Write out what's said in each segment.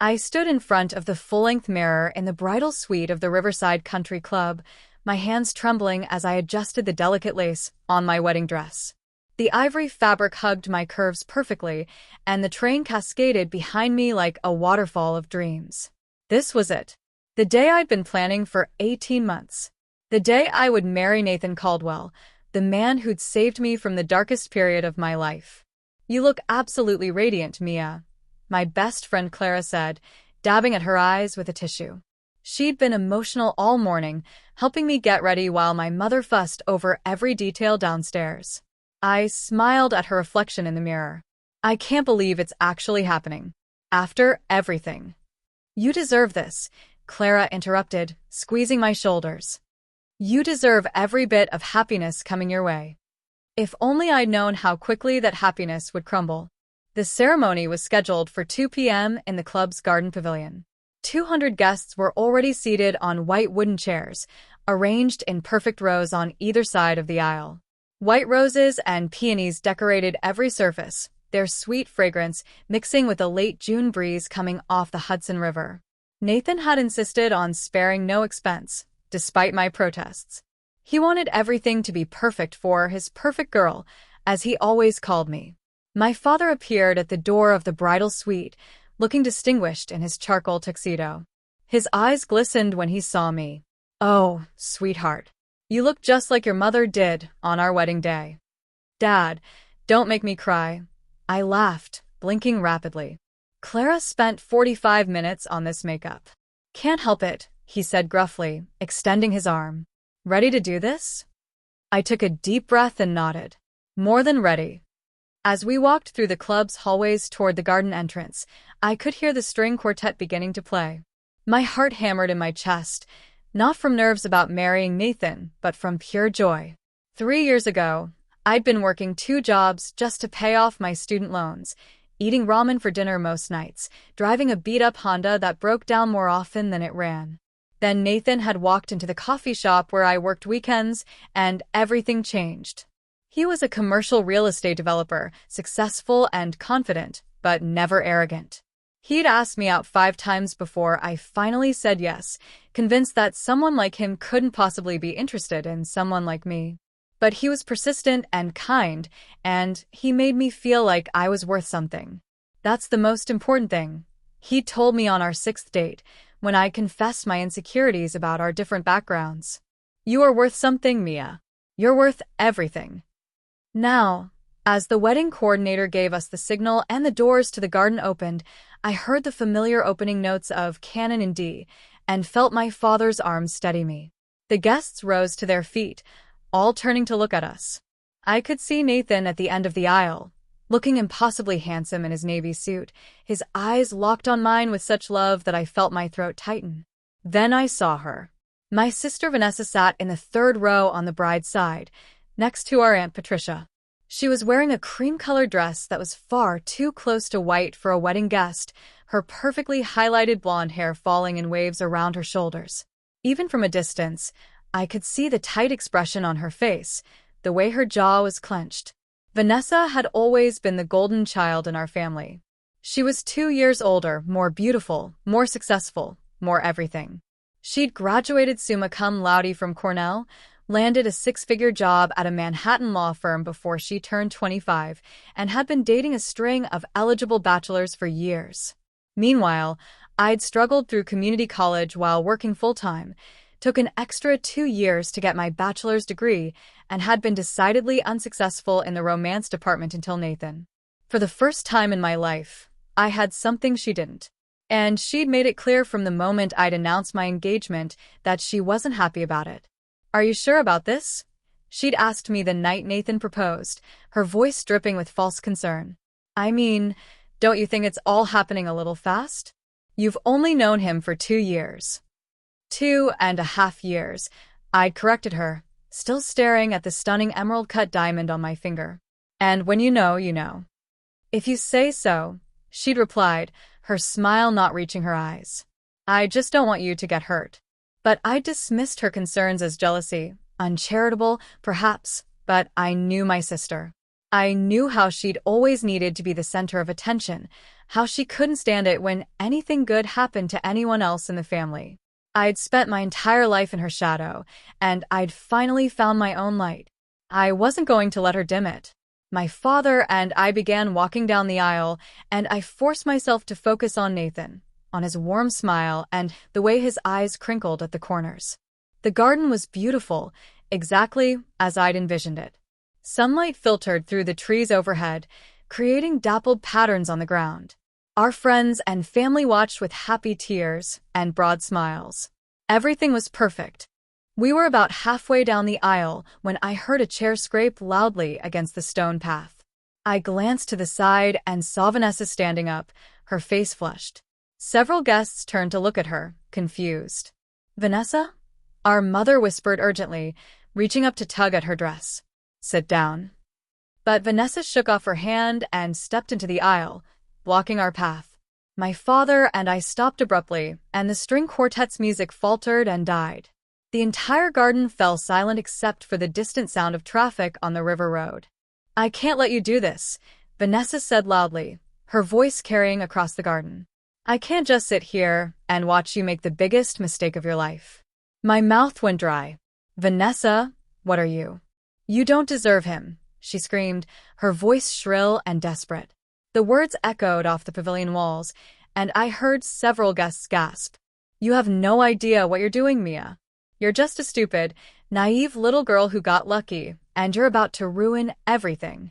I stood in front of the full-length mirror in the bridal suite of the Riverside Country Club, my hands trembling as I adjusted the delicate lace on my wedding dress. The ivory fabric hugged my curves perfectly, and the train cascaded behind me like a waterfall of dreams. This was it. The day I'd been planning for 18 months. The day I would marry Nathan Caldwell, the man who'd saved me from the darkest period of my life. "You look absolutely radiant, Mia," my best friend Clara said, dabbing at her eyes with a tissue. She'd been emotional all morning, helping me get ready while my mother fussed over every detail downstairs. I smiled at her reflection in the mirror. "I can't believe it's actually happening. After everything." "You deserve this," Clara interrupted, squeezing my shoulders. "You deserve every bit of happiness coming your way." If only I'd known how quickly that happiness would crumble. The ceremony was scheduled for 2 p.m. in the club's garden pavilion. 200 guests were already seated on white wooden chairs, arranged in perfect rows on either side of the aisle. White roses and peonies decorated every surface, their sweet fragrance mixing with the late June breeze coming off the Hudson River. Nathan had insisted on sparing no expense, despite my protests. He wanted everything to be perfect for his perfect girl, as he always called me. My father appeared at the door of the bridal suite, looking distinguished in his charcoal tuxedo. His eyes glistened when he saw me. "Oh, sweetheart. You look just like your mother did on our wedding day." "Dad, don't make me cry." I laughed, blinking rapidly. "Clara spent 45 minutes on this makeup." "Can't help it," he said gruffly, extending his arm. "Ready to do this?" I took a deep breath and nodded. More than ready. As we walked through the club's hallways toward the garden entrance, I could hear the string quartet beginning to play. My heart hammered in my chest, not from nerves about marrying Nathan, but from pure joy. 3 years ago, I'd been working 2 jobs just to pay off my student loans, eating ramen for dinner most nights, driving a beat-up Honda that broke down more often than it ran. Then Nathan had walked into the coffee shop where I worked weekends, and everything changed. He was a commercial real estate developer, successful and confident, but never arrogant. He'd asked me out 5 times before I finally said yes, convinced that someone like him couldn't possibly be interested in someone like me. But he was persistent and kind, and he made me feel like I was worth something. That's the most important thing. He told me on our 6th date, when I confessed my insecurities about our different backgrounds. "You are worth something, Mia. You're worth everything." Now, as the wedding coordinator gave us the signal and the doors to the garden opened, I heard the familiar opening notes of Canon in D and felt my father's arm steady me. The guests rose to their feet, all turning to look at us. I could see Nathan at the end of the aisle, looking impossibly handsome in his navy suit, his eyes locked on mine with such love that I felt my throat tighten. Then I saw her. My sister Vanessa sat in the 3rd row on the bride's side, next to our Aunt Patricia. She was wearing a cream-colored dress that was far too close to white for a wedding guest, her perfectly highlighted blonde hair falling in waves around her shoulders. Even from a distance, I could see the tight expression on her face, the way her jaw was clenched. Vanessa had always been the golden child in our family. She was 2 years older, more beautiful, more successful, more everything. She'd graduated summa cum laude from Cornell, landed a 6-figure job at a Manhattan law firm before she turned 25, and had been dating a string of eligible bachelors for years. Meanwhile, I'd struggled through community college while working full-time, took an extra 2 years to get my bachelor's degree, and had been decidedly unsuccessful in the romance department until Nathan. For the first time in my life, I had something she didn't. And she'd made it clear from the moment I'd announced my engagement that she wasn't happy about it. "Are you sure about this?" She'd asked me the night Nathan proposed, her voice dripping with false concern. "I mean, don't you think it's all happening a little fast? You've only known him for 2 years." 2.5 years, I'd corrected her, still staring at the stunning emerald-cut diamond on my finger. "And when you know, you know." "If you say so," she'd replied, her smile not reaching her eyes. "I just don't want you to get hurt." But I dismissed her concerns as jealousy, uncharitable, perhaps, but I knew my sister. I knew how she'd always needed to be the center of attention, how she couldn't stand it when anything good happened to anyone else in the family. I'd spent my entire life in her shadow, and I'd finally found my own light. I wasn't going to let her dim it. My father and I began walking down the aisle, and I forced myself to focus on Nathan, on his warm smile and the way his eyes crinkled at the corners. The garden was beautiful, exactly as I'd envisioned it. Sunlight filtered through the trees overhead, creating dappled patterns on the ground. Our friends and family watched with happy tears and broad smiles. Everything was perfect. We were about halfway down the aisle when I heard a chair scrape loudly against the stone path. I glanced to the side and saw Vanessa standing up, her face flushed. Several guests turned to look at her, confused. "Vanessa?" Our mother whispered urgently, reaching up to tug at her dress. "Sit down." But Vanessa shook off her hand and stepped into the aisle, blocking our path. My father and I stopped abruptly, and the string quartet's music faltered and died. The entire garden fell silent except for the distant sound of traffic on the river road. "I can't let you do this," Vanessa said loudly, her voice carrying across the garden. "I can't just sit here and watch you make the biggest mistake of your life." My mouth went dry. "Vanessa, what are you? You don't deserve him," she screamed, her voice shrill and desperate. The words echoed off the pavilion walls, and I heard several guests gasp. "You have no idea what you're doing, Mia. You're just a stupid, naive little girl who got lucky, and you're about to ruin everything."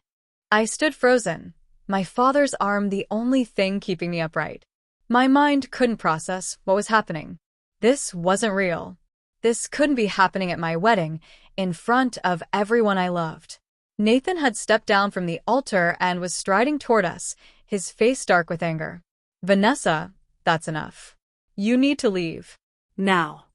I stood frozen, my father's arm the only thing keeping me upright. My mind couldn't process what was happening. This wasn't real. This couldn't be happening at my wedding, in front of everyone I loved. Nathan had stepped down from the altar and was striding toward us, his face dark with anger. "Vanessa, that's enough. You need to leave. Now."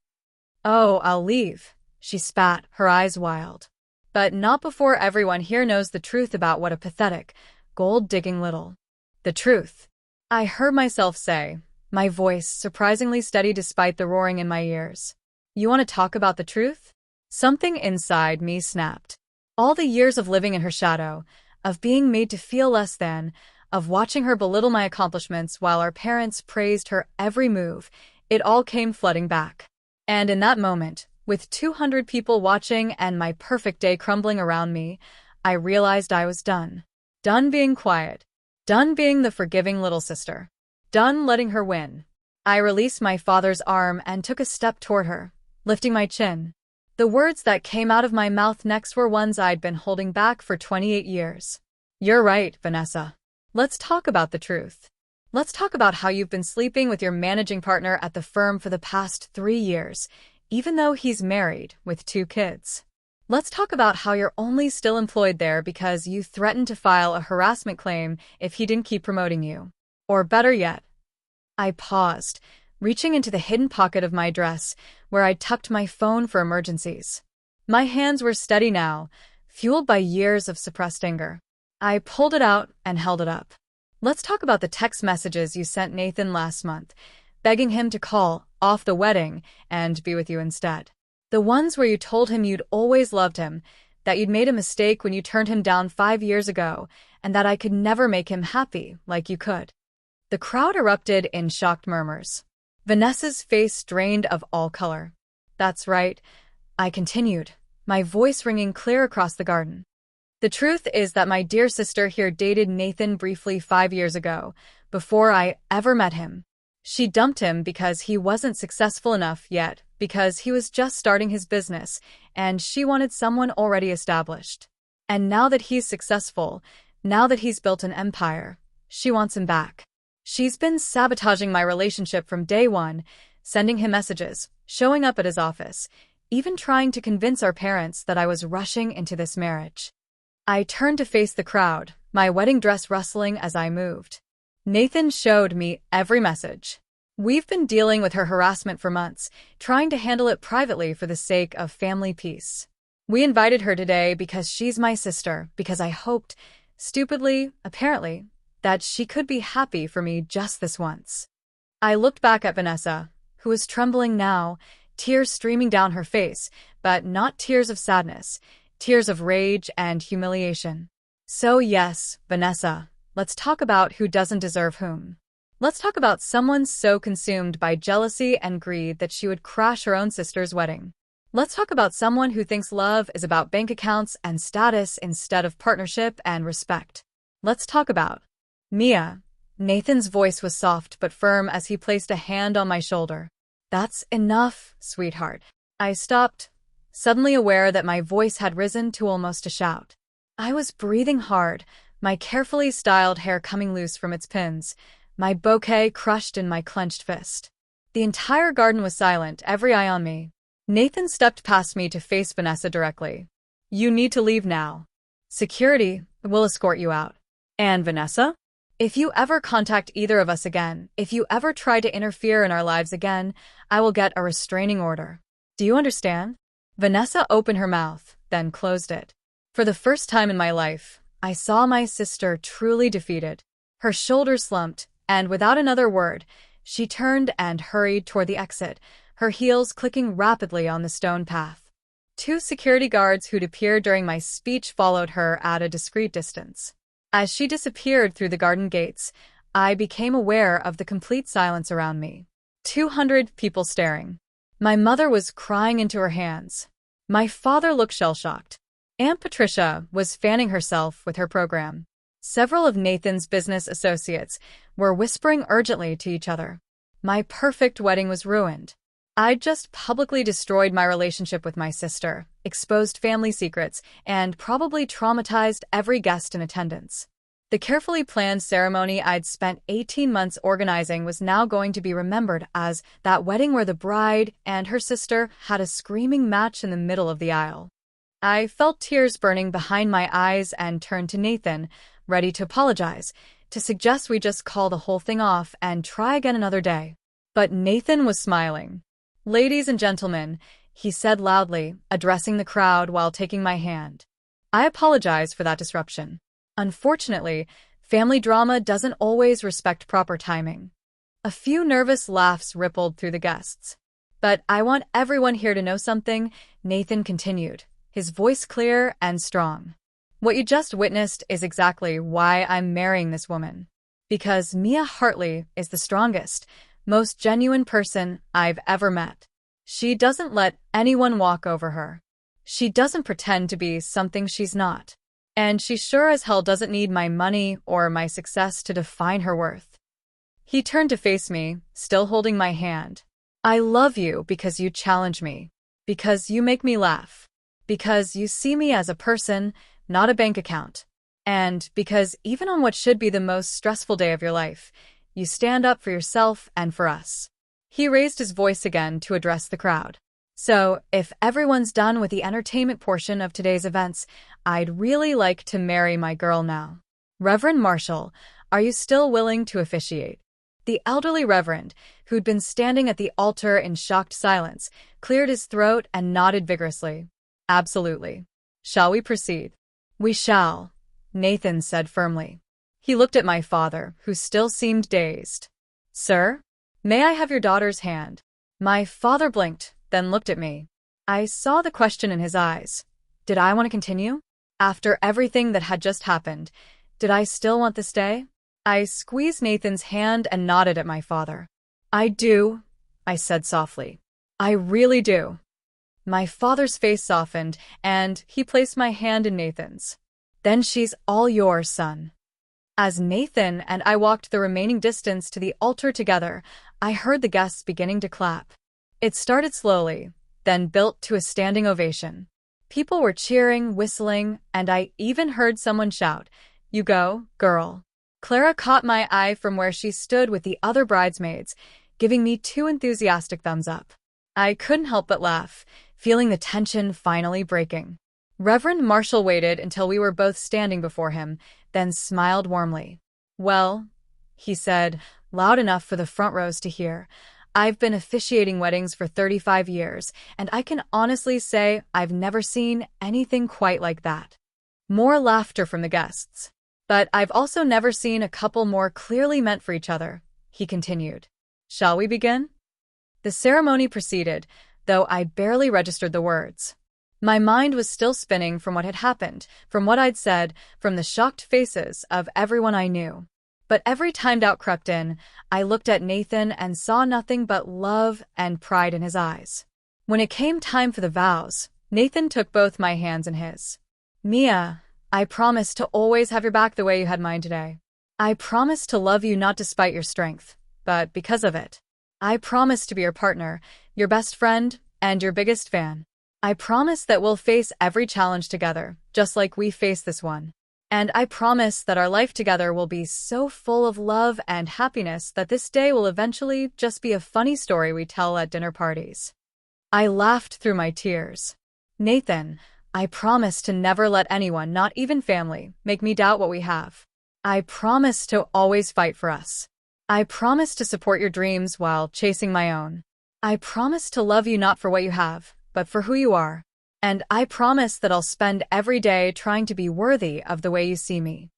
"Oh, I'll leave," she spat, her eyes wild. "But not before everyone here knows the truth about what a pathetic, gold-digging little—" "The truth," I heard myself say, my voice surprisingly steady despite the roaring in my ears. "You want to talk about the truth?" Something inside me snapped. All the years of living in her shadow, of being made to feel less than, of watching her belittle my accomplishments while our parents praised her every move, it all came flooding back. And in that moment, with 200 people watching and my perfect day crumbling around me, I realized I was done. Done being quiet. Done being the forgiving little sister. Done letting her win. I released my father's arm and took a step toward her, lifting my chin. The words that came out of my mouth next were ones I'd been holding back for 28 years. "You're right, Vanessa. Let's talk about the truth. Let's talk about how you've been sleeping with your managing partner at the firm for the past 3 years, even though he's married with 2 kids. Let's talk about how you're only still employed there because you threatened to file a harassment claim if he didn't keep promoting you. Or better yet." I paused, reaching into the hidden pocket of my dress, where I'd tucked my phone for emergencies. My hands were steady now, fueled by years of suppressed anger. I pulled it out and held it up. "Let's talk about the text messages you sent Nathan last month, begging him to call off the wedding and be with you instead. The ones where you told him you'd always loved him, that you'd made a mistake when you turned him down 5 years ago, and that I could never make him happy like you could." The crowd erupted in shocked murmurs. Vanessa's face drained of all color. "That's right," I continued, my voice ringing clear across the garden. "The truth is that my dear sister here dated Nathan briefly 5 years ago, before I ever met him. She dumped him because he wasn't successful enough yet, because he was just starting his business, and she wanted someone already established. And now that he's successful, now that he's built an empire, she wants him back. She's been sabotaging my relationship from day one, sending him messages, showing up at his office, even trying to convince our parents that I was rushing into this marriage." I turned to face the crowd, my wedding dress rustling as I moved. Nathan showed me every message. We've been dealing with her harassment for months, trying to handle it privately for the sake of family peace. We invited her today because she's my sister, because I hoped, stupidly, apparently, that she could be happy for me just this once. I looked back at Vanessa, who was trembling now, tears streaming down her face, but not tears of sadness, tears of rage and humiliation. "So yes, Vanessa, let's talk about who doesn't deserve whom. Let's talk about someone so consumed by jealousy and greed that she would crash her own sister's wedding. Let's talk about someone who thinks love is about bank accounts and status instead of partnership and respect. Let's talk about Mia. Nathan's voice was soft but firm as he placed a hand on my shoulder. That's enough, sweetheart. I stopped, suddenly aware that my voice had risen to almost a shout. I was breathing hard, my carefully styled hair coming loose from its pins, my bouquet crushed in my clenched fist. The entire garden was silent, every eye on me. Nathan stepped past me to face Vanessa directly. You need to leave now. Security will escort you out. And Vanessa? If you ever contact either of us again, if you ever try to interfere in our lives again, I will get a restraining order. Do you understand? Vanessa opened her mouth, then closed it. For the first time in my life, I saw my sister truly defeated. Her shoulders slumped, and without another word, she turned and hurried toward the exit, her heels clicking rapidly on the stone path. Two security guards who'd appeared during my speech followed her at a discreet distance. As she disappeared through the garden gates, I became aware of the complete silence around me. 200 people staring. My mother was crying into her hands. My father looked shell-shocked. Aunt Patricia was fanning herself with her program. Several of Nathan's business associates were whispering urgently to each other. My perfect wedding was ruined. I'd just publicly destroyed my relationship with my sister, exposed family secrets, and probably traumatized every guest in attendance. The carefully planned ceremony I'd spent 18 months organizing was now going to be remembered as that wedding where the bride and her sister had a screaming match in the middle of the aisle. I felt tears burning behind my eyes and turned to Nathan, ready to apologize, to suggest we just call the whole thing off and try again another day. But Nathan was smiling. Ladies and gentlemen, he said loudly, addressing the crowd while taking my hand. I apologize for that disruption. Unfortunately, family drama doesn't always respect proper timing. A few nervous laughs rippled through the guests. But I want everyone here to know something, Nathan continued, his voice clear and strong. What you just witnessed is exactly why I'm marrying this woman. Because Mia Hartley is the strongest, most genuine person I've ever met. She doesn't let anyone walk over her. She doesn't pretend to be something she's not. And she sure as hell doesn't need my money or my success to define her worth. He turned to face me, still holding my hand. I love you because you challenge me. Because you make me laugh. Because you see me as a person, not a bank account. And because even on what should be the most stressful day of your life, you stand up for yourself and for us. He raised his voice again to address the crowd. So, if everyone's done with the entertainment portion of today's events, I'd really like to marry my girl now. Reverend Marshall, are you still willing to officiate? The elderly reverend, who'd been standing at the altar in shocked silence, cleared his throat and nodded vigorously. Absolutely. Shall we proceed? We shall, Nathan said firmly. He looked at my father, who still seemed dazed. Sir? May I have your daughter's hand? My father blinked, then looked at me. I saw the question in his eyes. Did I want to continue? After everything that had just happened, did I still want this day? I squeezed Nathan's hand and nodded at my father. I do, I said softly. I really do. My father's face softened, and he placed my hand in Nathan's. Then she's all yours, son. As Nathan and I walked the remaining distance to the altar together, I heard the guests beginning to clap. It started slowly, then built to a standing ovation. People were cheering, whistling, and I even heard someone shout, "You go, girl." Clara caught my eye from where she stood with the other bridesmaids, giving me 2 enthusiastic thumbs up. I couldn't help but laugh, feeling the tension finally breaking. Reverend Marshall waited until we were both standing before him, then smiled warmly. Well, he said, loud enough for the front rows to hear, I've been officiating weddings for 35 years, and I can honestly say I've never seen anything quite like that. More laughter from the guests. But I've also never seen a couple more clearly meant for each other, he continued. Shall we begin? The ceremony proceeded, though I barely registered the words. My mind was still spinning from what had happened, from what I'd said, from the shocked faces of everyone I knew. But every time doubt crept in, I looked at Nathan and saw nothing but love and pride in his eyes. When it came time for the vows, Nathan took both my hands in his. Mia, I promise to always have your back the way you had mine today. I promise to love you not despite your strength, but because of it. I promise to be your partner, your best friend, and your biggest fan. I promise that we'll face every challenge together, just like we faced this one. And I promise that our life together will be so full of love and happiness that this day will eventually just be a funny story we tell at dinner parties. I laughed through my tears. Nathan, I promise to never let anyone, not even family, make me doubt what we have. I promise to always fight for us. I promise to support your dreams while chasing my own. I promise to love you not for what you have, but for who you are. And I promise that I'll spend every day trying to be worthy of the way you see me.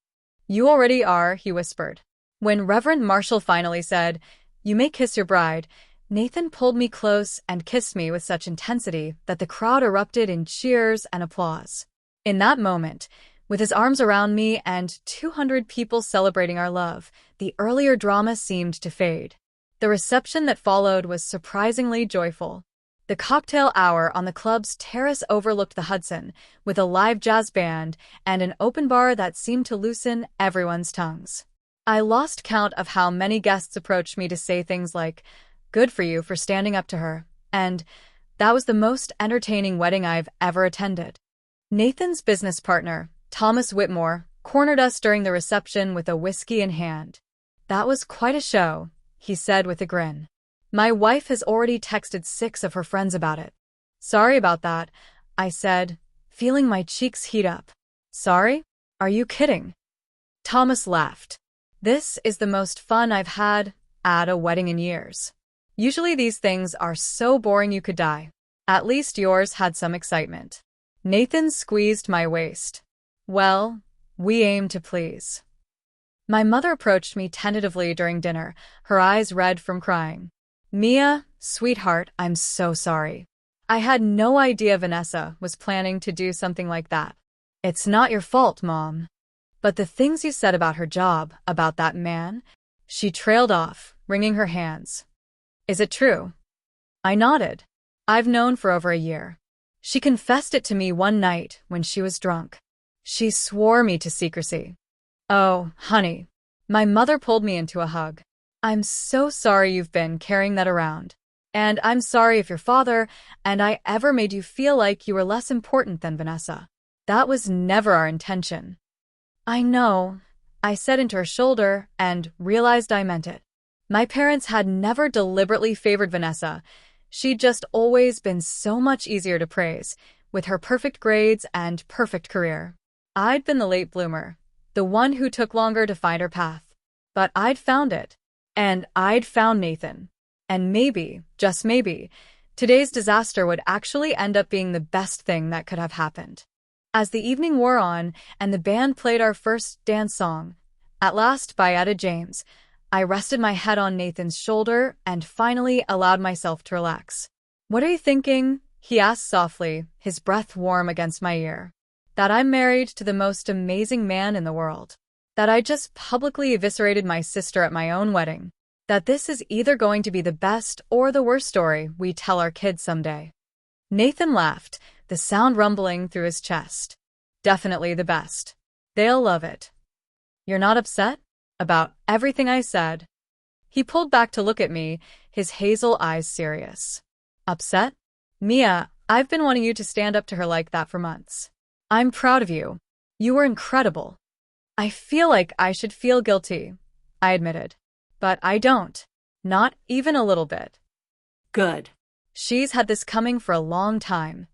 You already are, he whispered. When Reverend Marshall finally said, "You may kiss your bride," Nathan pulled me close and kissed me with such intensity that the crowd erupted in cheers and applause. In that moment, with his arms around me and 200 people celebrating our love, the earlier drama seemed to fade. The reception that followed was surprisingly joyful. The cocktail hour on the club's terrace overlooked the Hudson, with a live jazz band and an open bar that seemed to loosen everyone's tongues. I lost count of how many guests approached me to say things like, "Good for you for standing up to her," and "That was the most entertaining wedding I've ever attended." Nathan's business partner, Thomas Whitmore, cornered us during the reception with a whiskey in hand. "That was quite a show," he said with a grin. "My wife has already texted 6 of her friends about it." "Sorry about that," I said, feeling my cheeks heat up. "Sorry? Are you kidding?" Thomas laughed. "This is the most fun I've had at a wedding in years. Usually these things are so boring you could die. At least yours had some excitement." Nathan squeezed my waist. "Well, we aim to please." My mother approached me tentatively during dinner, her eyes red from crying. "Mia, sweetheart, I'm so sorry. I had no idea Vanessa was planning to do something like that." "It's not your fault, Mom. But the things you said about her job, about that man..." She trailed off, wringing her hands. "Is it true?" I nodded. "I've known for over a year. She confessed it to me one night when she was drunk. She swore me to secrecy." "Oh, honey." My mother pulled me into a hug. "I'm so sorry you've been carrying that around. And I'm sorry if your father and I ever made you feel like you were less important than Vanessa. That was never our intention." "I know," I said into her shoulder and realized I meant it. My parents had never deliberately favored Vanessa. She'd just always been so much easier to praise, with her perfect grades and perfect career. I'd been the late bloomer, the one who took longer to find her path. But I'd found it. And I'd found Nathan. And maybe, just maybe, today's disaster would actually end up being the best thing that could have happened. As the evening wore on and the band played our first dance song, At Last by Etta James, I rested my head on Nathan's shoulder and finally allowed myself to relax. "What are you thinking?" he asked softly, his breath warm against my ear. "That I'm married to the most amazing man in the world. That I just publicly eviscerated my sister at my own wedding. That this is either going to be the best or the worst story we tell our kids someday." Nathan laughed, the sound rumbling through his chest. "Definitely the best. They'll love it." "You're not upset about everything I said?" He pulled back to look at me, his hazel eyes serious. "Upset? Mia, I've been wanting you to stand up to her like that for months. I'm proud of you. You were incredible." "I feel like I should feel guilty," I admitted. "But I don't. Not even a little bit." "Good." She's had this coming for a long time.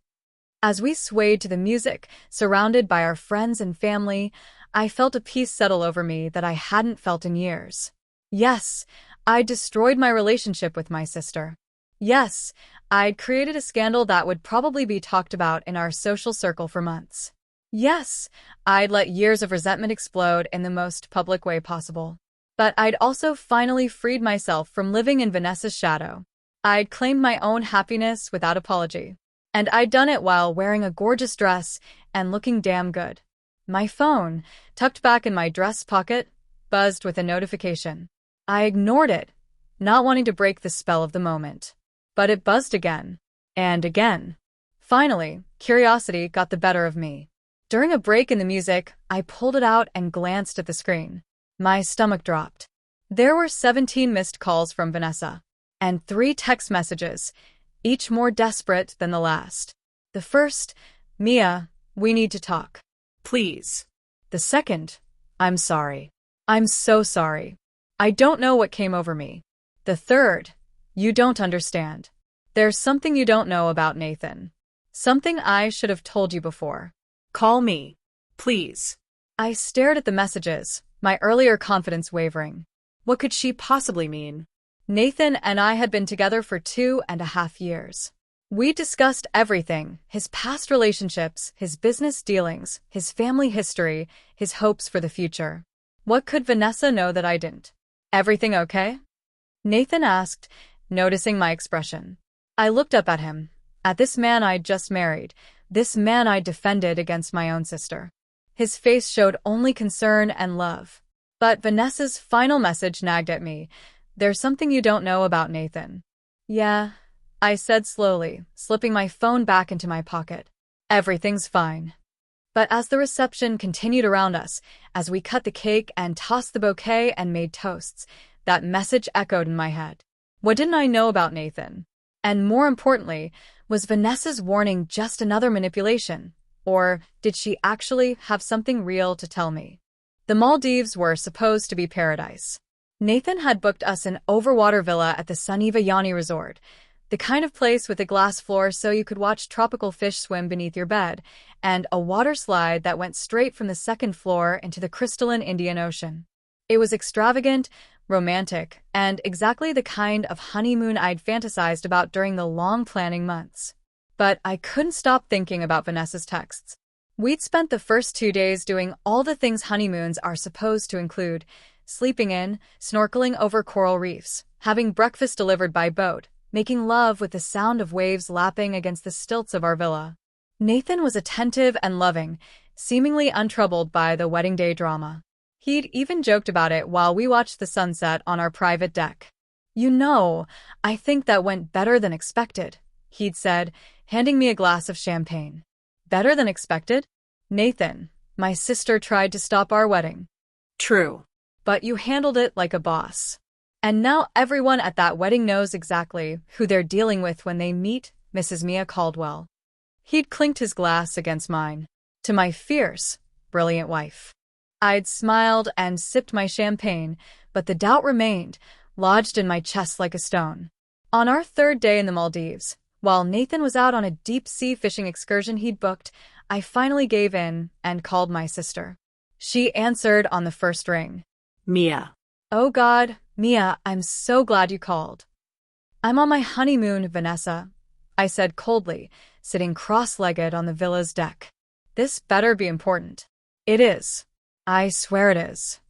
As we swayed to the music, surrounded by our friends and family, I felt a peace settle over me that I hadn't felt in years. Yes, I'd destroyed my relationship with my sister. Yes, I'd created a scandal that would probably be talked about in our social circle for months. Yes, I'd let years of resentment explode in the most public way possible. But I'd also finally freed myself from living in Vanessa's shadow. I'd claimed my own happiness without apology. And I'd done it while wearing a gorgeous dress and looking damn good. My phone, tucked back in my dress pocket, buzzed with a notification. I ignored it, not wanting to break the spell of the moment. But it buzzed again. And again. Finally, curiosity got the better of me. During a break in the music, I pulled it out and glanced at the screen. My stomach dropped. There were 17 missed calls from Vanessa. And 3 text messages, each more desperate than the last. The first, "Mia, we need to talk. Please." The second, "I'm sorry. I'm so sorry. I don't know what came over me." The third, "You don't understand. There's something you don't know about Nathan. Something I should have told you before. Call me. Please." I stared at the messages, my earlier confidence wavering. What could she possibly mean? Nathan and I had been together for 2.5 years. We discussed everything: his past relationships, his business dealings, his family history, his hopes for the future. What could Vanessa know that I didn't? "Everything okay?" Nathan asked, noticing my expression. I looked up at him, at this man I'd just married, this man I defended against my own sister. His face showed only concern and love. But Vanessa's final message nagged at me. "There's something you don't know about Nathan." "Yeah," I said slowly, slipping my phone back into my pocket. "Everything's fine." But as the reception continued around us, as we cut the cake and tossed the bouquet and made toasts, that message echoed in my head. What didn't I know about Nathan? And more importantly, was Vanessa's warning just another manipulation? Or did she actually have something real to tell me? The Maldives were supposed to be paradise. Nathan had booked us an overwater villa at the Suniva Yani Resort, the kind of place with a glass floor so you could watch tropical fish swim beneath your bed, and a water slide that went straight from the second floor into the crystalline Indian Ocean. It was extravagant, romantic, and exactly the kind of honeymoon I'd fantasized about during the long planning months. But I couldn't stop thinking about Vanessa's texts. We'd spent the first 2 days doing all the things honeymoons are supposed to include: sleeping in, snorkeling over coral reefs, having breakfast delivered by boat, making love with the sound of waves lapping against the stilts of our villa. Nathan was attentive and loving, seemingly untroubled by the wedding day drama. He'd even joked about it while we watched the sunset on our private deck. "You know, I think that went better than expected," he'd said, handing me a glass of champagne. "Better than expected?" "Nathan, my sister tried to stop our wedding." "True. But you handled it like a boss. And now everyone at that wedding knows exactly who they're dealing with when they meet Mrs. Mia Caldwell." He'd clinked his glass against mine. "To my fierce, brilliant wife." I'd smiled and sipped my champagne, but the doubt remained, lodged in my chest like a stone. On our 3rd day in the Maldives, while Nathan was out on a deep-sea fishing excursion he'd booked, I finally gave in and called my sister. She answered on the first ring. "Mia." "Oh God, Mia, I'm so glad you called." "I'm on my honeymoon, Vanessa," I said coldly, sitting cross-legged on the villa's deck. "This better be important." "It is. I swear it is."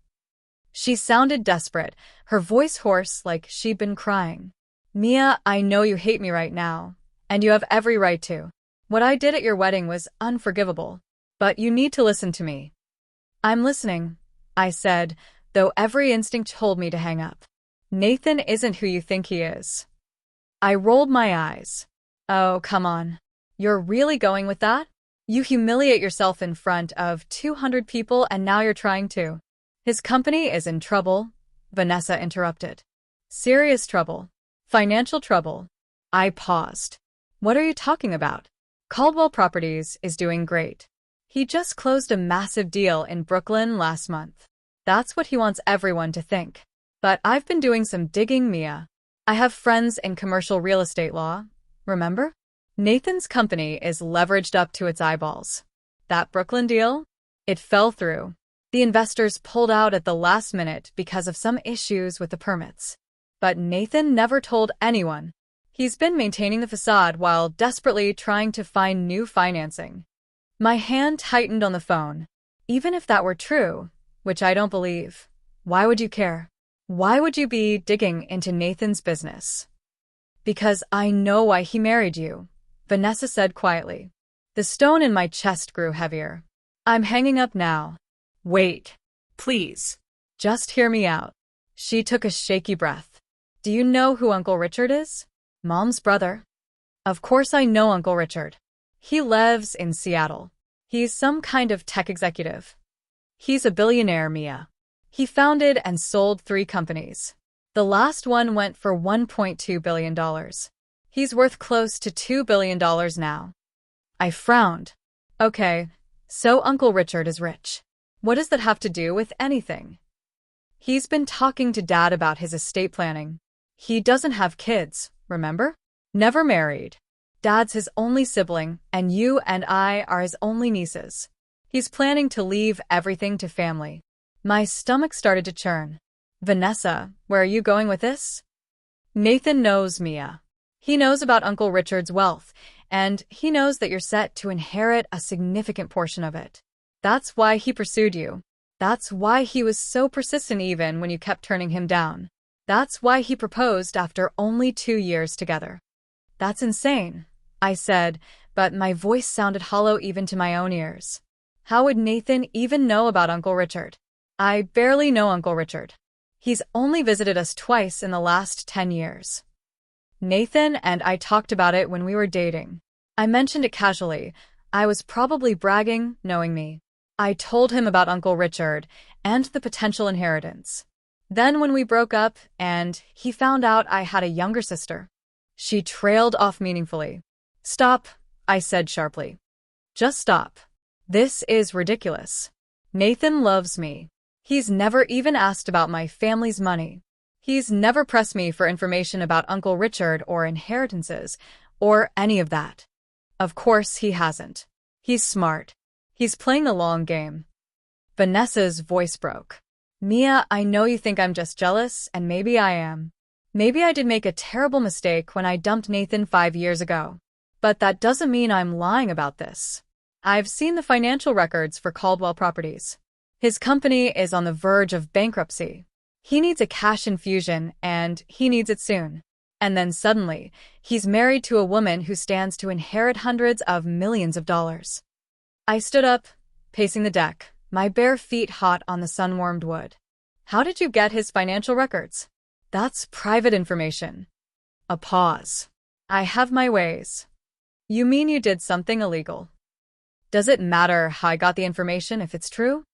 She sounded desperate, her voice hoarse like she'd been crying. "Mia, I know you hate me right now, and you have every right to. What I did at your wedding was unforgivable, but you need to listen to me." "I'm listening," I said, though every instinct told me to hang up. "Nathan isn't who you think he is." I rolled my eyes. "Oh, come on. You're really going with that? You humiliate yourself in front of 200 people and now you're trying to." "His company is in trouble," Vanessa interrupted. "Serious trouble. Financial trouble." I paused. "What are you talking about?" "Caldwell Properties is doing great. He just closed a massive deal in Brooklyn last month. That's what he wants everyone to think. But I've been doing some digging, Mia. I have friends in commercial real estate law, remember? Nathan's company is leveraged up to its eyeballs. That Brooklyn deal? It fell through. The investors pulled out at the last minute because of some issues with the permits. But Nathan never told anyone. He's been maintaining the facade while desperately trying to find new financing." My hand tightened on the phone. Even if that were true, which I don't believe, why would you care? Why would you be digging into Nathan's business? "Because I know why he married you," Vanessa said quietly. The stone in my chest grew heavier. I'm hanging up now. Wait. Please. Just hear me out. She took a shaky breath. Do you know who Uncle Richard is? Mom's brother. Of course I know Uncle Richard. He lives in Seattle. He's some kind of tech executive. He's a billionaire, Mia. He founded and sold 3 companies. The last one went for $1.2 billion. He's worth close to $2 billion now. I frowned. Okay, so Uncle Richard is rich. What does that have to do with anything? He's been talking to Dad about his estate planning. He doesn't have kids, remember? Never married. Dad's his only sibling, and you and I are his only nieces. He's planning to leave everything to family. My stomach started to churn. Vanessa, where are you going with this? Nathan knows, Mia. He knows about Uncle Richard's wealth, and he knows that you're set to inherit a significant portion of it. That's why he pursued you. That's why he was so persistent even when you kept turning him down. That's why he proposed after only 2 years together. That's insane, I said, but my voice sounded hollow even to my own ears. How would Nathan even know about Uncle Richard? I barely know Uncle Richard. He's only visited us twice in the last 10 years. Nathan and I talked about it when we were dating. I mentioned it casually. I was probably bragging, knowing me. I told him about Uncle Richard and the potential inheritance. Then when we broke up and he found out I had a younger sister, she trailed off meaningfully. Stop, I said sharply. Just stop. This is ridiculous. Nathan loves me. He's never even asked about my family's money. He's never pressed me for information about Uncle Richard or inheritances or any of that. Of course he hasn't. He's smart. He's playing the long game. Vanessa's voice broke. Mia, I know you think I'm just jealous, and maybe I am. Maybe I did make a terrible mistake when I dumped Nathan 5 years ago. But that doesn't mean I'm lying about this. I've seen the financial records for Caldwell Properties. His company is on the verge of bankruptcy. He needs a cash infusion, and he needs it soon. And then suddenly, he's married to a woman who stands to inherit hundreds of millions of dollars. I stood up, pacing the deck, my bare feet hot on the sun-warmed wood. How did you get his financial records? That's private information. A pause. I have my ways. You mean you did something illegal? Does it matter how I got the information if it's true?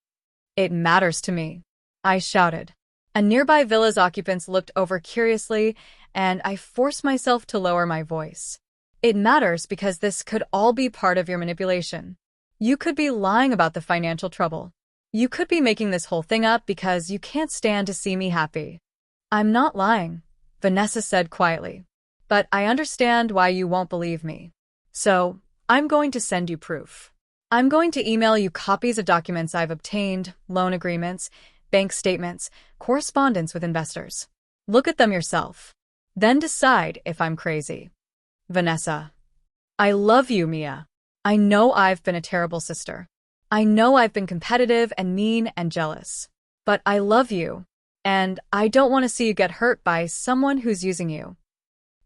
It matters to me, I shouted. A nearby villa's occupants looked over curiously, and I forced myself to lower my voice. It matters because this could all be part of your manipulation. You could be lying about the financial trouble. You could be making this whole thing up because you can't stand to see me happy. I'm not lying, Vanessa said quietly. But I understand why you won't believe me. So, I'm going to send you proof. I'm going to email you copies of documents I've obtained, loan agreements, bank statements, correspondence with investors. Look at them yourself. Then decide if I'm crazy. Vanessa. I love you, Mia. I know I've been a terrible sister. I know I've been competitive and mean and jealous. But I love you, and I don't want to see you get hurt by someone who's using you.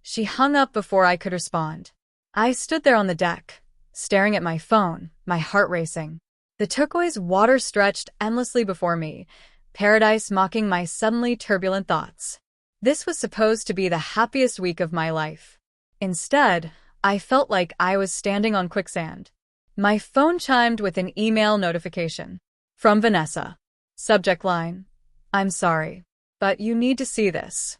She hung up before I could respond. I stood there on the deck, staring at my phone, my heart racing. The turquoise water stretched endlessly before me, paradise mocking my suddenly turbulent thoughts. This was supposed to be the happiest week of my life. Instead, I felt like I was standing on quicksand. My phone chimed with an email notification. From Vanessa. Subject line. I'm sorry, but you need to see this.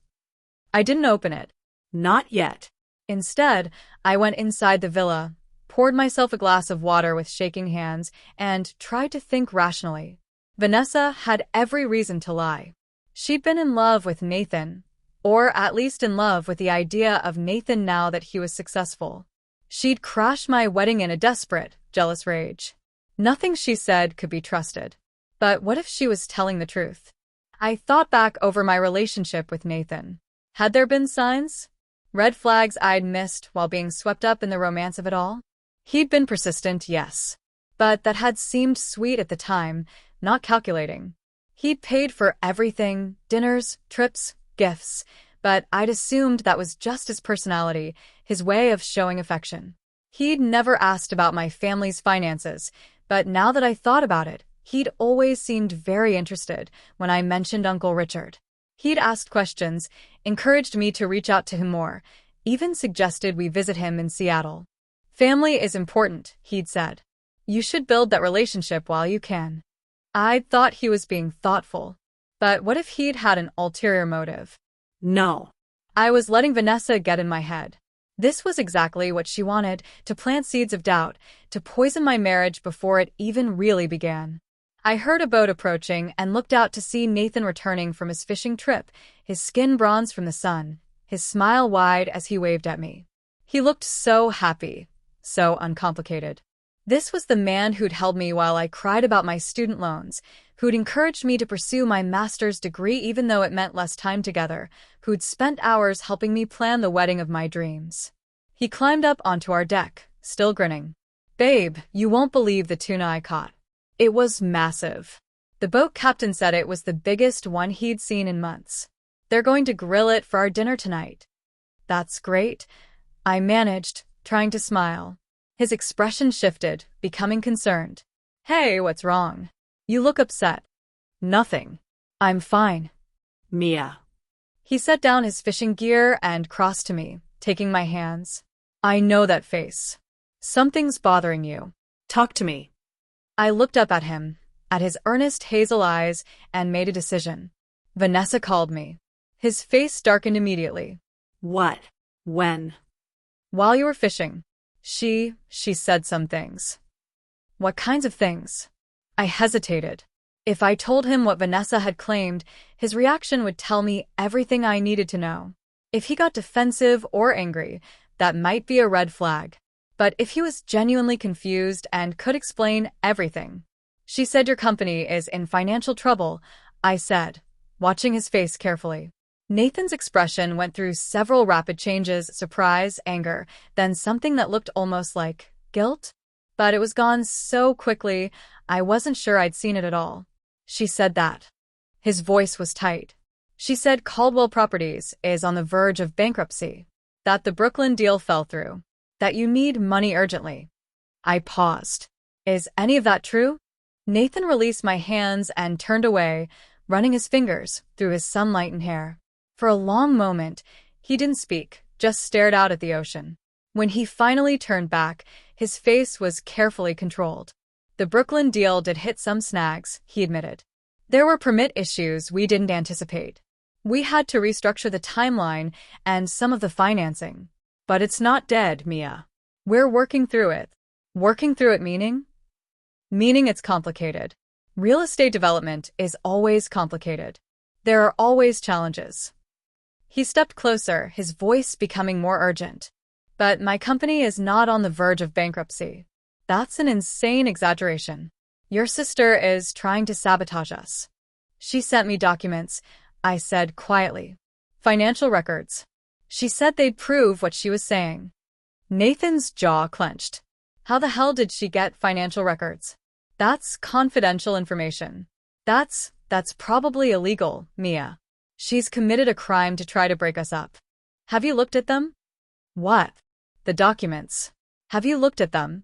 I didn't open it. Not yet. Instead, I went inside the villa, poured myself a glass of water with shaking hands, and tried to think rationally. Vanessa had every reason to lie. She'd been in love with Nathan, or at least in love with the idea of Nathan now that he was successful. She'd crashed my wedding in a desperate, jealous rage. Nothing she said could be trusted. But what if she was telling the truth? I thought back over my relationship with Nathan. Had there been signs? Red flags I'd missed while being swept up in the romance of it all? He'd been persistent, yes. But that had seemed sweet at the time, not calculating. He'd paid for everything, dinners, trips, gifts, but I'd assumed that was just his personality, his way of showing affection. He'd never asked about my family's finances, but now that I thought about it, he'd always seemed very interested when I mentioned Uncle Richard. He'd asked questions, encouraged me to reach out to him more, even suggested we visit him in Seattle. Family is important, he'd said. You should build that relationship while you can. I'd thought he was being thoughtful. But what if he'd had an ulterior motive? No. I was letting Vanessa get in my head. This was exactly what she wanted, to plant seeds of doubt, to poison my marriage before it even really began. I heard a boat approaching and looked out to see Nathan returning from his fishing trip, his skin bronzed from the sun, his smile wide as he waved at me. He looked so happy, so uncomplicated. This was the man who'd held me while I cried about my student loans, who'd encouraged me to pursue my master's degree even though it meant less time together, who'd spent hours helping me plan the wedding of my dreams. He climbed up onto our deck, still grinning. Babe, you won't believe the tuna I caught. It was massive. The boat captain said it was the biggest one he'd seen in months. They're going to grill it for our dinner tonight. That's great, I managed, trying to smile. His expression shifted, becoming concerned. Hey, what's wrong? You look upset. Nothing. I'm fine. Mia. He set down his fishing gear and crossed to me, taking my hands. I know that face. Something's bothering you. Talk to me. I looked up at him, at his earnest hazel eyes, and made a decision. Vanessa called me. His face darkened immediately. What? When? While you were fishing. She said some things. What kinds of things? I hesitated. If I told him what Vanessa had claimed, his reaction would tell me everything I needed to know. If he got defensive or angry, that might be a red flag. But if he was genuinely confused and could explain everything. She said your company is in financial trouble, I said, watching his face carefully. Nathan's expression went through several rapid changes, surprise, anger, then something that looked almost like guilt. But it was gone so quickly, I wasn't sure I'd seen it at all. She said that. His voice was tight. She said Caldwell Properties is on the verge of bankruptcy. That the Brooklyn deal fell through. That you need money urgently. I paused. Is any of that true? Nathan released my hands and turned away, running his fingers through his sunlightened hair. For a long moment, he didn't speak, just stared out at the ocean. When he finally turned back, his face was carefully controlled. The Brooklyn deal did hit some snags, he admitted. There were permit issues we didn't anticipate. We had to restructure the timeline and some of the financing. But it's not dead, Mia. We're working through it. Working through it meaning? Meaning it's complicated. Real estate development is always complicated. There are always challenges. He stepped closer, his voice becoming more urgent. But my company is not on the verge of bankruptcy. That's an insane exaggeration. Your sister is trying to sabotage us. She sent me documents, I said quietly. Financial records. She said they'd prove what she was saying. Nathan's jaw clenched. How the hell did she get financial records? That's confidential information. That's probably illegal, Mia. She's committed a crime to try to break us up. Have you looked at them? What? The documents. Have you looked at them?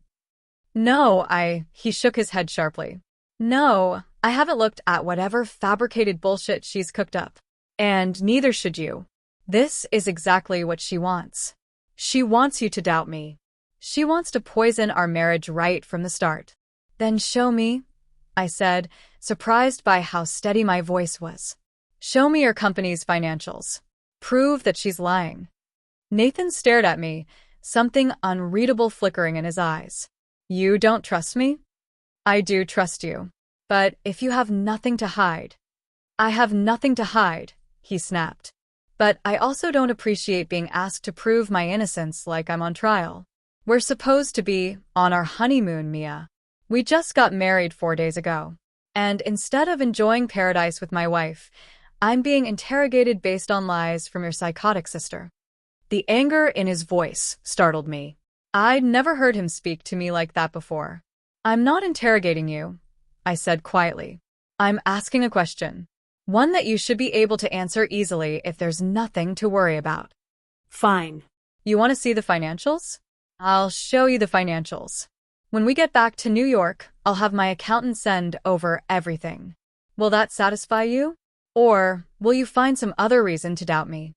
No, he shook his head sharply. No, I haven't looked at whatever fabricated bullshit she's cooked up. And neither should you. This is exactly what she wants. She wants you to doubt me. She wants to poison our marriage right from the start. Then show me, I said, surprised by how steady my voice was. Show me your company's financials. Prove that she's lying. Nathan stared at me, something unreadable flickering in his eyes. You don't trust me? I do trust you. But if you have nothing to hide. I have nothing to hide, he snapped. But I also don't appreciate being asked to prove my innocence like I'm on trial. We're supposed to be on our honeymoon, Mia. We just got married 4 days ago. And instead of enjoying paradise with my wife, I'm being interrogated based on lies from your psychotic sister. The anger in his voice startled me. I'd never heard him speak to me like that before. I'm not interrogating you, I said quietly. I'm asking a question. One that you should be able to answer easily if there's nothing to worry about. Fine. You want to see the financials? I'll show you the financials. When we get back to New York, I'll have my accountant send over everything. Will that satisfy you? Or will you find some other reason to doubt me?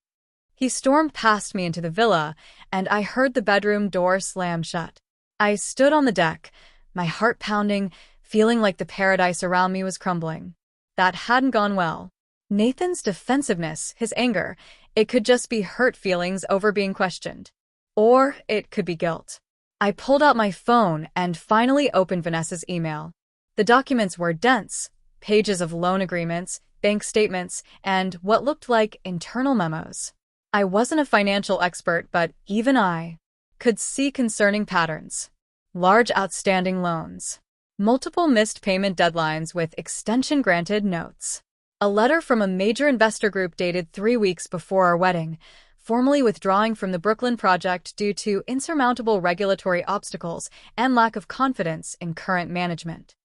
He stormed past me into the villa, and I heard the bedroom door slam shut. I stood on the deck, my heart pounding, feeling like the paradise around me was crumbling. That hadn't gone well. Nathan's defensiveness, his anger, it could just be hurt feelings over being questioned. Or it could be guilt. I pulled out my phone and finally opened Vanessa's email. The documents were dense, pages of loan agreements, bank statements, and what looked like internal memos. I wasn't a financial expert, but even I could see concerning patterns. Large outstanding loans. Multiple missed payment deadlines with extension granted notes. A letter from a major investor group dated 3 weeks before our wedding, formally withdrawing from the Brooklyn project due to insurmountable regulatory obstacles and lack of confidence in current management.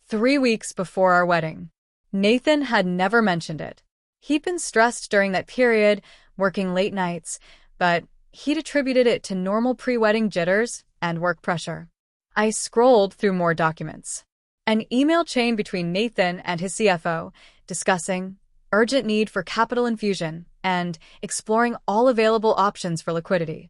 3 weeks before our wedding. Nathan had never mentioned it. He'd been stressed during that period, working late nights, but he'd attributed it to normal pre-wedding jitters and work pressure. I scrolled through more documents. An email chain between Nathan and his CFO discussing urgent need for capital infusion and exploring all available options for liquidity.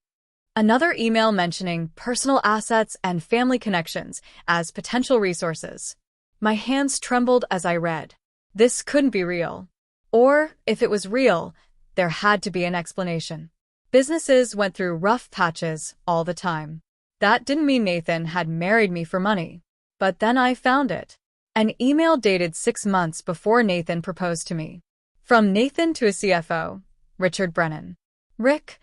Another email mentioning personal assets and family connections as potential resources. My hands trembled as I read. This couldn't be real. Or, if it was real, there had to be an explanation. Businesses went through rough patches all the time. That didn't mean Nathan had married me for money. But then I found it. An email dated 6 months before Nathan proposed to me. From Nathan to his CFO, Richard Brennan. Rick,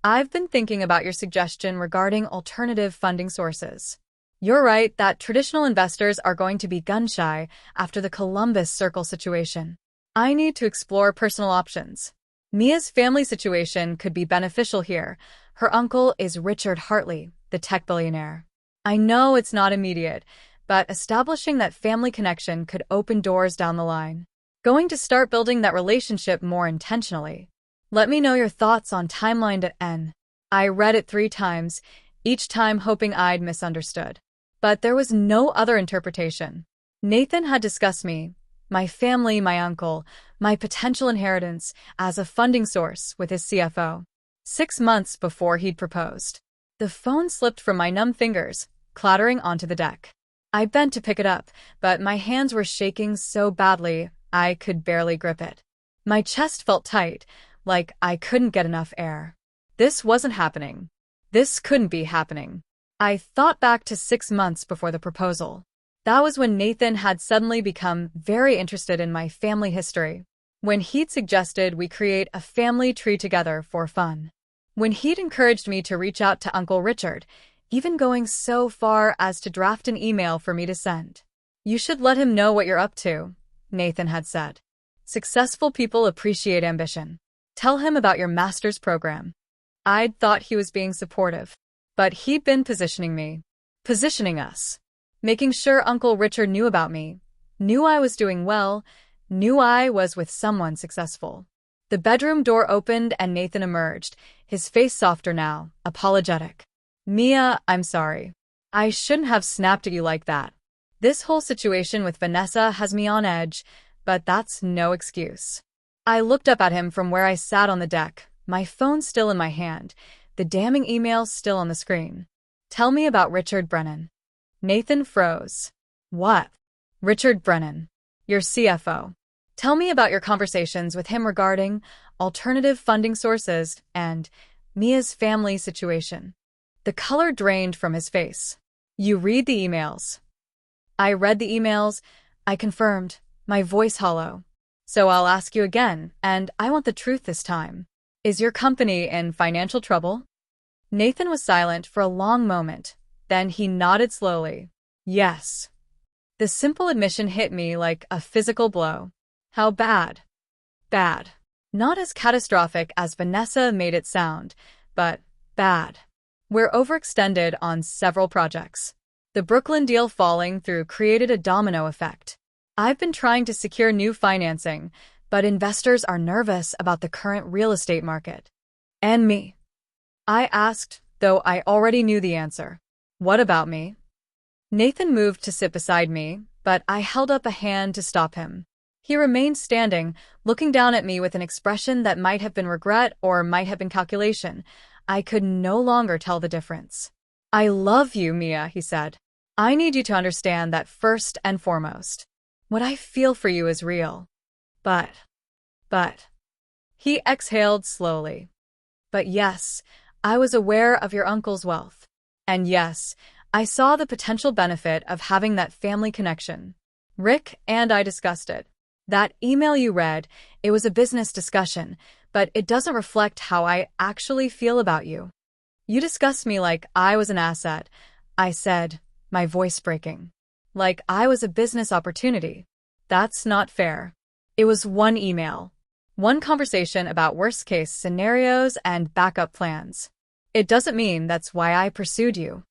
I've been thinking about your suggestion regarding alternative funding sources. You're right that traditional investors are going to be gun-shy after the Columbus Circle situation. I need to explore personal options. Mia's family situation could be beneficial here. Her uncle is Richard Hartley, the tech billionaire. I know it's not immediate, but establishing that family connection could open doors down the line. Going to start building that relationship more intentionally. Let me know your thoughts on timeline to N. I read it 3 times, each time hoping I'd misunderstood. But there was no other interpretation. Nathan had discussed me, my family, my uncle, my potential inheritance as a funding source with his CFO. 6 months before he'd proposed. The phone slipped from my numb fingers, clattering onto the deck. I bent to pick it up, but my hands were shaking so badly I could barely grip it. My chest felt tight, like I couldn't get enough air. This wasn't happening. This couldn't be happening. I thought back to 6 months before the proposal. That was when Nathan had suddenly become very interested in my family history. When he'd suggested we create a family tree together for fun. When he'd encouraged me to reach out to Uncle Richard, even going so far as to draft an email for me to send. You should let him know what you're up to, Nathan had said. Successful people appreciate ambition. Tell him about your master's program. I'd thought he was being supportive, but he'd been positioning us, making sure Uncle Richard knew about me, knew I was doing well, knew I was with someone successful. The bedroom door opened and Nathan emerged, his face softer now, apologetic. Mia, I'm sorry. I shouldn't have snapped at you like that. This whole situation with Vanessa has me on edge, but that's no excuse. I looked up at him from where I sat on the deck, my phone still in my hand, the damning email still on the screen. Tell me about Richard Brennan. Nathan froze. What? Richard Brennan. Your CFO. Tell me about your conversations with him regarding alternative funding sources and Mia's family situation. The color drained from his face. You read the emails. I read the emails. I confirmed, my voice hollow. So I'll ask you again, and I want the truth this time. Is your company in financial trouble? Nathan was silent for a long moment. Then he nodded slowly. Yes. The simple admission hit me like a physical blow. How bad? Bad. Not as catastrophic as Vanessa made it sound, but bad. We're overextended on several projects. The Brooklyn deal falling through created a domino effect. I've been trying to secure new financing, but investors are nervous about the current real estate market. And me. I asked, though I already knew the answer. What about me? Nathan moved to sit beside me, but I held up a hand to stop him. He remained standing, looking down at me with an expression that might have been regret or might have been calculation. I could no longer tell the difference. I love you, Mia, he said. I need you to understand that first and foremost. What I feel for you is real. But. He exhaled slowly. But yes, I was aware of your uncle's wealth. And yes, I saw the potential benefit of having that family connection. Rick and I discussed it. That email you read, it was a business discussion, but it doesn't reflect how I actually feel about you. You discussed me like I was an asset, I said, my voice breaking. Like I was a business opportunity. That's not fair. It was one email. One conversation about worst-case scenarios and backup plans. It doesn't mean that's why I pursued you.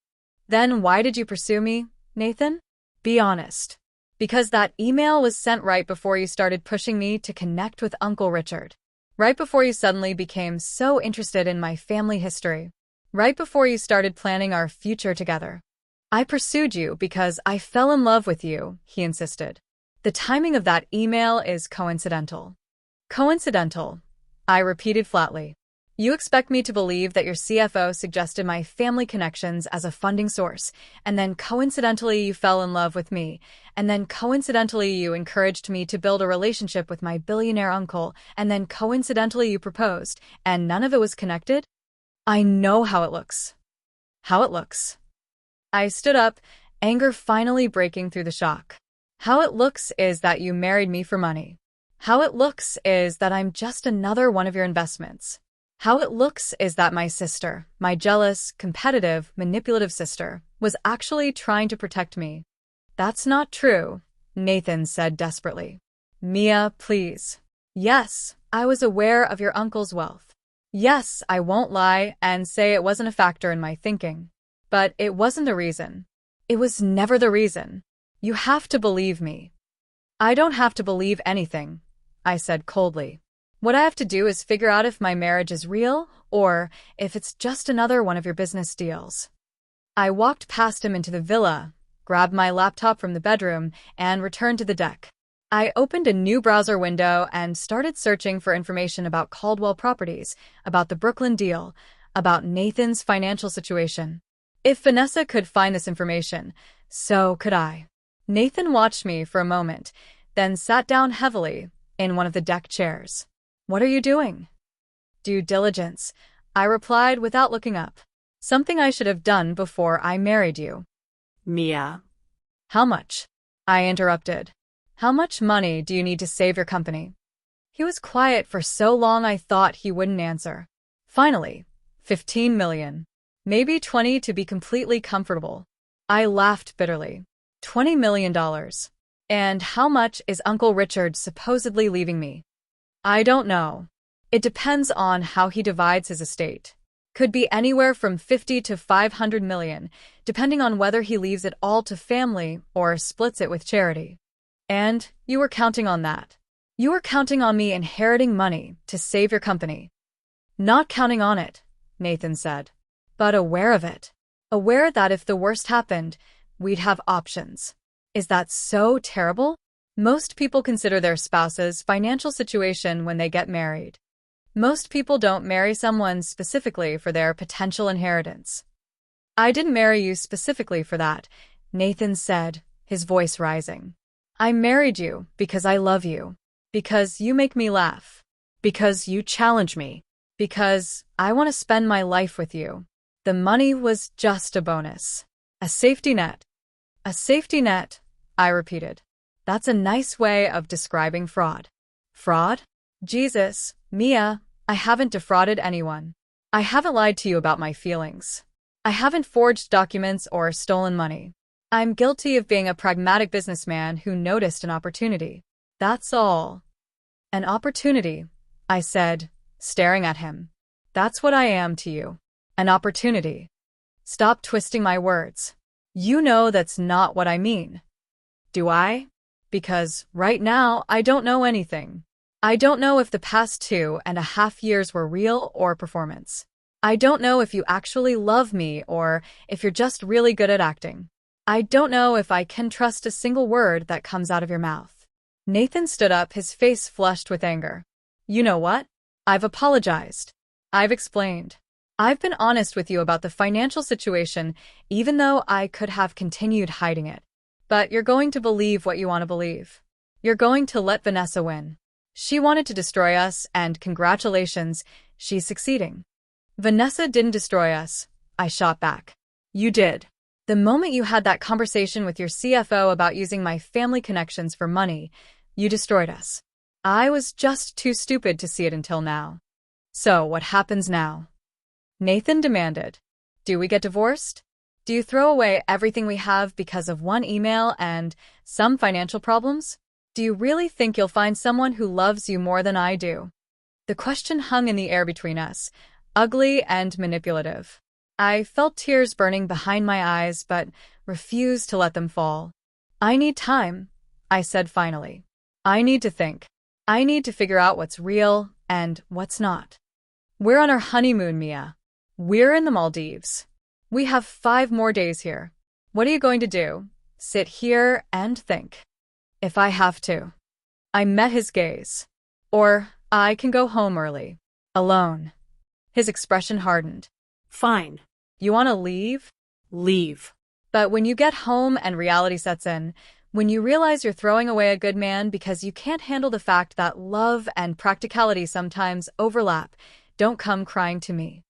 Then why did you pursue me, Nathan? Be honest. Because that email was sent right before you started pushing me to connect with Uncle Richard. Right before you suddenly became so interested in my family history. Right before you started planning our future together. I pursued you because I fell in love with you, he insisted. The timing of that email is coincidental. Coincidental, I repeated flatly. You expect me to believe that your CFO suggested my family connections as a funding source, and then coincidentally you fell in love with me, and then coincidentally you encouraged me to build a relationship with my billionaire uncle, and then coincidentally you proposed, and none of it was connected? I know how it looks. How it looks. I stood up, anger finally breaking through the shock. How it looks is that you married me for money. How it looks is that I'm just another one of your investments. How it looks is that my sister, my jealous, competitive, manipulative sister, was actually trying to protect me. That's not true, Nathan said desperately. Mia, please. Yes, I was aware of your uncle's wealth. Yes, I won't lie and say it wasn't a factor in my thinking. But it wasn't the reason. It was never the reason. You have to believe me. I don't have to believe anything, I said coldly. What I have to do is figure out if my marriage is real or if it's just another one of your business deals. I walked past him into the villa, grabbed my laptop from the bedroom, and returned to the deck. I opened a new browser window and started searching for information about Caldwell Properties, about the Brooklyn deal, about Nathan's financial situation. If Vanessa could find this information, so could I. Nathan watched me for a moment, then sat down heavily in one of the deck chairs. What are you doing? Due diligence, I replied without looking up. Something I should have done before I married you. Mia. How much? I interrupted. How much money do you need to save your company? He was quiet for so long I thought he wouldn't answer. Finally, 15 million. Maybe 20 to be completely comfortable. I laughed bitterly. $20 million. And how much is Uncle Richard supposedly leaving me? I don't know. It depends on how he divides his estate. Could be anywhere from 50 to 500 million, depending on whether he leaves it all to family or splits it with charity. And you were counting on that. You were counting on me inheriting money to save your company. Not counting on it, Nathan said, but aware of it. Aware that if the worst happened, we'd have options. Is that so terrible? Most people consider their spouse's financial situation when they get married. Most people don't marry someone specifically for their potential inheritance. I didn't marry you specifically for that, Nathan said, his voice rising. I married you because I love you. Because you make me laugh. Because you challenge me. Because I want to spend my life with you. The money was just a bonus. A safety net. A safety net, I repeated. That's a nice way of describing fraud. Fraud? Jesus, Mia, I haven't defrauded anyone. I haven't lied to you about my feelings. I haven't forged documents or stolen money. I'm guilty of being a pragmatic businessman who noticed an opportunity. That's all. An opportunity, I said, staring at him. That's what I am to you. An opportunity. Stop twisting my words. You know that's not what I mean. Do I? Because right now I don't know anything. I don't know if the past 2.5 years were real or performance. I don't know if you actually love me or if you're just really good at acting. I don't know if I can trust a single word that comes out of your mouth." Nathan stood up, his face flushed with anger. "You know what? I've apologized. I've explained. I've been honest with you about the financial situation, even though I could have continued hiding it. But you're going to believe what you want to believe. You're going to let Vanessa win. She wanted to destroy us, and congratulations, she's succeeding." "Vanessa didn't destroy us," I shot back. "You did. The moment you had that conversation with your CFO about using my family connections for money, you destroyed us. I was just too stupid to see it until now." "So, what happens now?" Nathan demanded. "Do we get divorced? Do you throw away everything we have because of one email and some financial problems? Do you really think you'll find someone who loves you more than I do?" The question hung in the air between us, ugly and manipulative. I felt tears burning behind my eyes, but refused to let them fall. "I need time," I said finally. "I need to think. I need to figure out what's real and what's not. We're on our honeymoon, Mia. We're in the Maldives. We have 5 more days here. What are you going to do? Sit here and think?" "If I have to." I met his gaze. "Or I can go home early. Alone." His expression hardened. Fine. "You want to leave?" Leave. "But when you get home and reality sets in, when you realize you're throwing away a good man because you can't handle the fact that love and practicality sometimes overlap, don't come crying to me."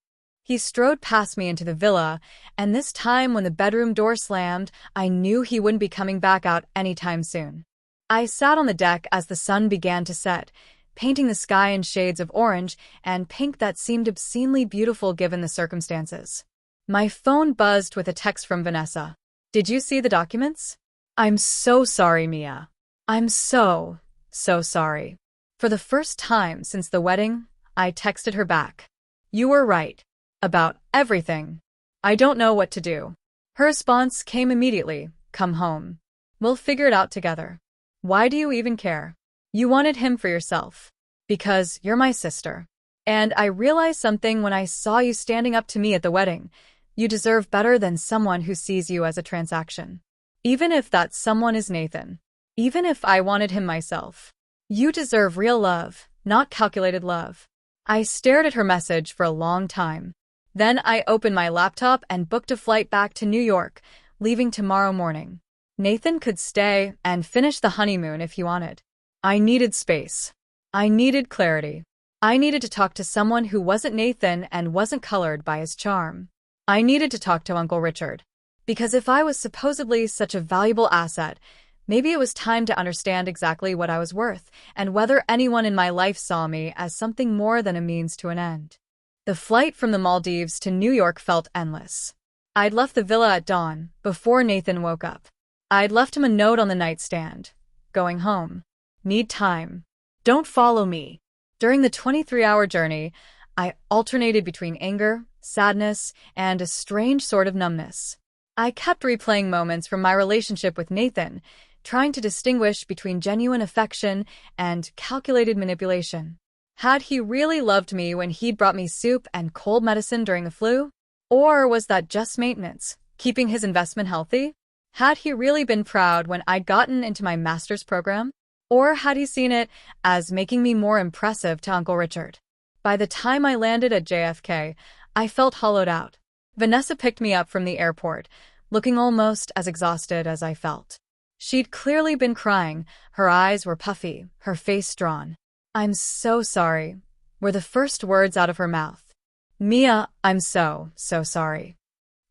He strode past me into the villa, and this time when the bedroom door slammed, I knew he wouldn't be coming back out anytime soon. I sat on the deck as the sun began to set, painting the sky in shades of orange and pink that seemed obscenely beautiful given the circumstances. My phone buzzed with a text from Vanessa. "Did you see the documents?" "I'm so sorry, Mia. I'm so sorry." For the first time since the wedding, I texted her back. "You were right. About everything. I don't know what to do." Her response came immediately. "Come home. We'll figure it out together. Why do you even care? You wanted him for yourself. Because you're my sister. And I realized something when I saw you standing up to me at the wedding. You deserve better than someone who sees you as a transaction. Even if that someone is Nathan. Even if I wanted him myself. You deserve real love, not calculated love." I stared at her message for a long time. Then I opened my laptop and booked a flight back to New York, leaving tomorrow morning. Nathan could stay and finish the honeymoon if he wanted. I needed space. I needed clarity. I needed to talk to someone who wasn't Nathan and wasn't colored by his charm. I needed to talk to Uncle Richard. Because if I was supposedly such a valuable asset, maybe it was time to understand exactly what I was worth and whether anyone in my life saw me as something more than a means to an end. The flight from the Maldives to New York felt endless. I'd left the villa at dawn, before Nathan woke up. I'd left him a note on the nightstand. "Going home. Need time. Don't follow me." During the 23-hour journey, I alternated between anger, sadness, and a strange sort of numbness. I kept replaying moments from my relationship with Nathan, trying to distinguish between genuine affection and calculated manipulation. Had he really loved me when he'd brought me soup and cold medicine during the flu? Or was that just maintenance, keeping his investment healthy? Had he really been proud when I'd gotten into my master's program? Or had he seen it as making me more impressive to Uncle Richard? By the time I landed at JFK, I felt hollowed out. Vanessa picked me up from the airport, looking almost as exhausted as I felt. She'd clearly been crying, her eyes were puffy, her face drawn. "I'm so sorry," were the first words out of her mouth. "Mia, I'm so sorry."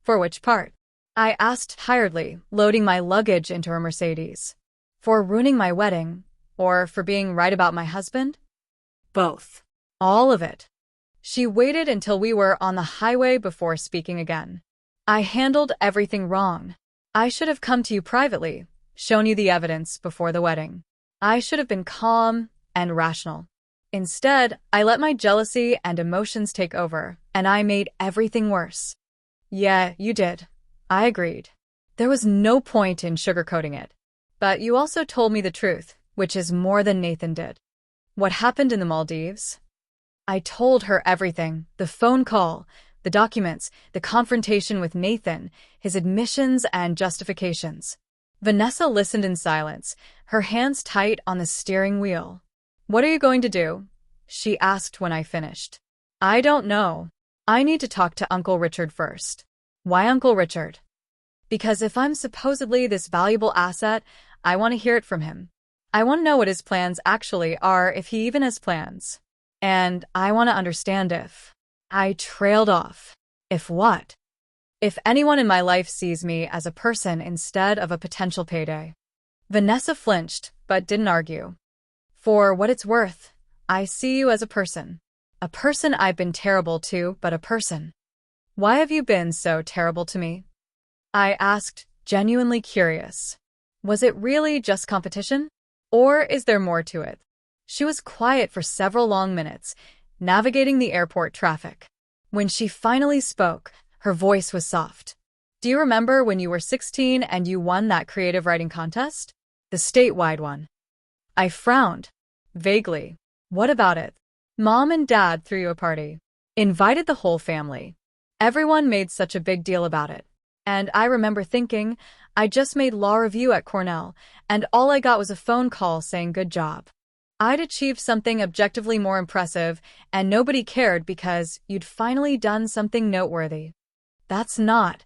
"For which part?" I asked tiredly, loading my luggage into her Mercedes. "For ruining my wedding, or for being right about my husband?" Both. "All of it." She waited until we were on the highway before speaking again. "I handled everything wrong. I should have come to you privately, shown you the evidence before the wedding. I should have been calm and rational. Instead, I let my jealousy and emotions take over, and I made everything worse." "Yeah, you did." I agreed. There was no point in sugarcoating it. "But you also told me the truth, which is more than Nathan did." "What happened in the Maldives?" I told her everything, the phone call, the documents, the confrontation with Nathan, his admissions and justifications. Vanessa listened in silence, her hands tight on the steering wheel. "What are you going to do?" she asked when I finished. "I don't know. I need to talk to Uncle Richard first." "Why Uncle Richard?" "Because if I'm supposedly this valuable asset, I want to hear it from him. I want to know what his plans actually are, if he even has plans. And I want to understand if..." I trailed off. "If what?" "If anyone in my life sees me as a person instead of a potential payday." Vanessa flinched, but didn't argue. "For what it's worth, I see you as a person. A person I've been terrible to, but a person." "Why have you been so terrible to me?" I asked, genuinely curious. Was it really just competition? Or is there more to it? She was quiet for several long minutes, navigating the airport traffic. When she finally spoke, her voice was soft. "Do you remember when you were 16 and you won that creative writing contest? The statewide one." I frowned. Vaguely. "What about it?" "Mom and Dad threw you a party. Invited the whole family. Everyone made such a big deal about it. And I remember thinking, I just made law review at Cornell, and all I got was a phone call saying good job. I'd achieved something objectively more impressive, and nobody cared because you'd finally done something noteworthy." "That's not..."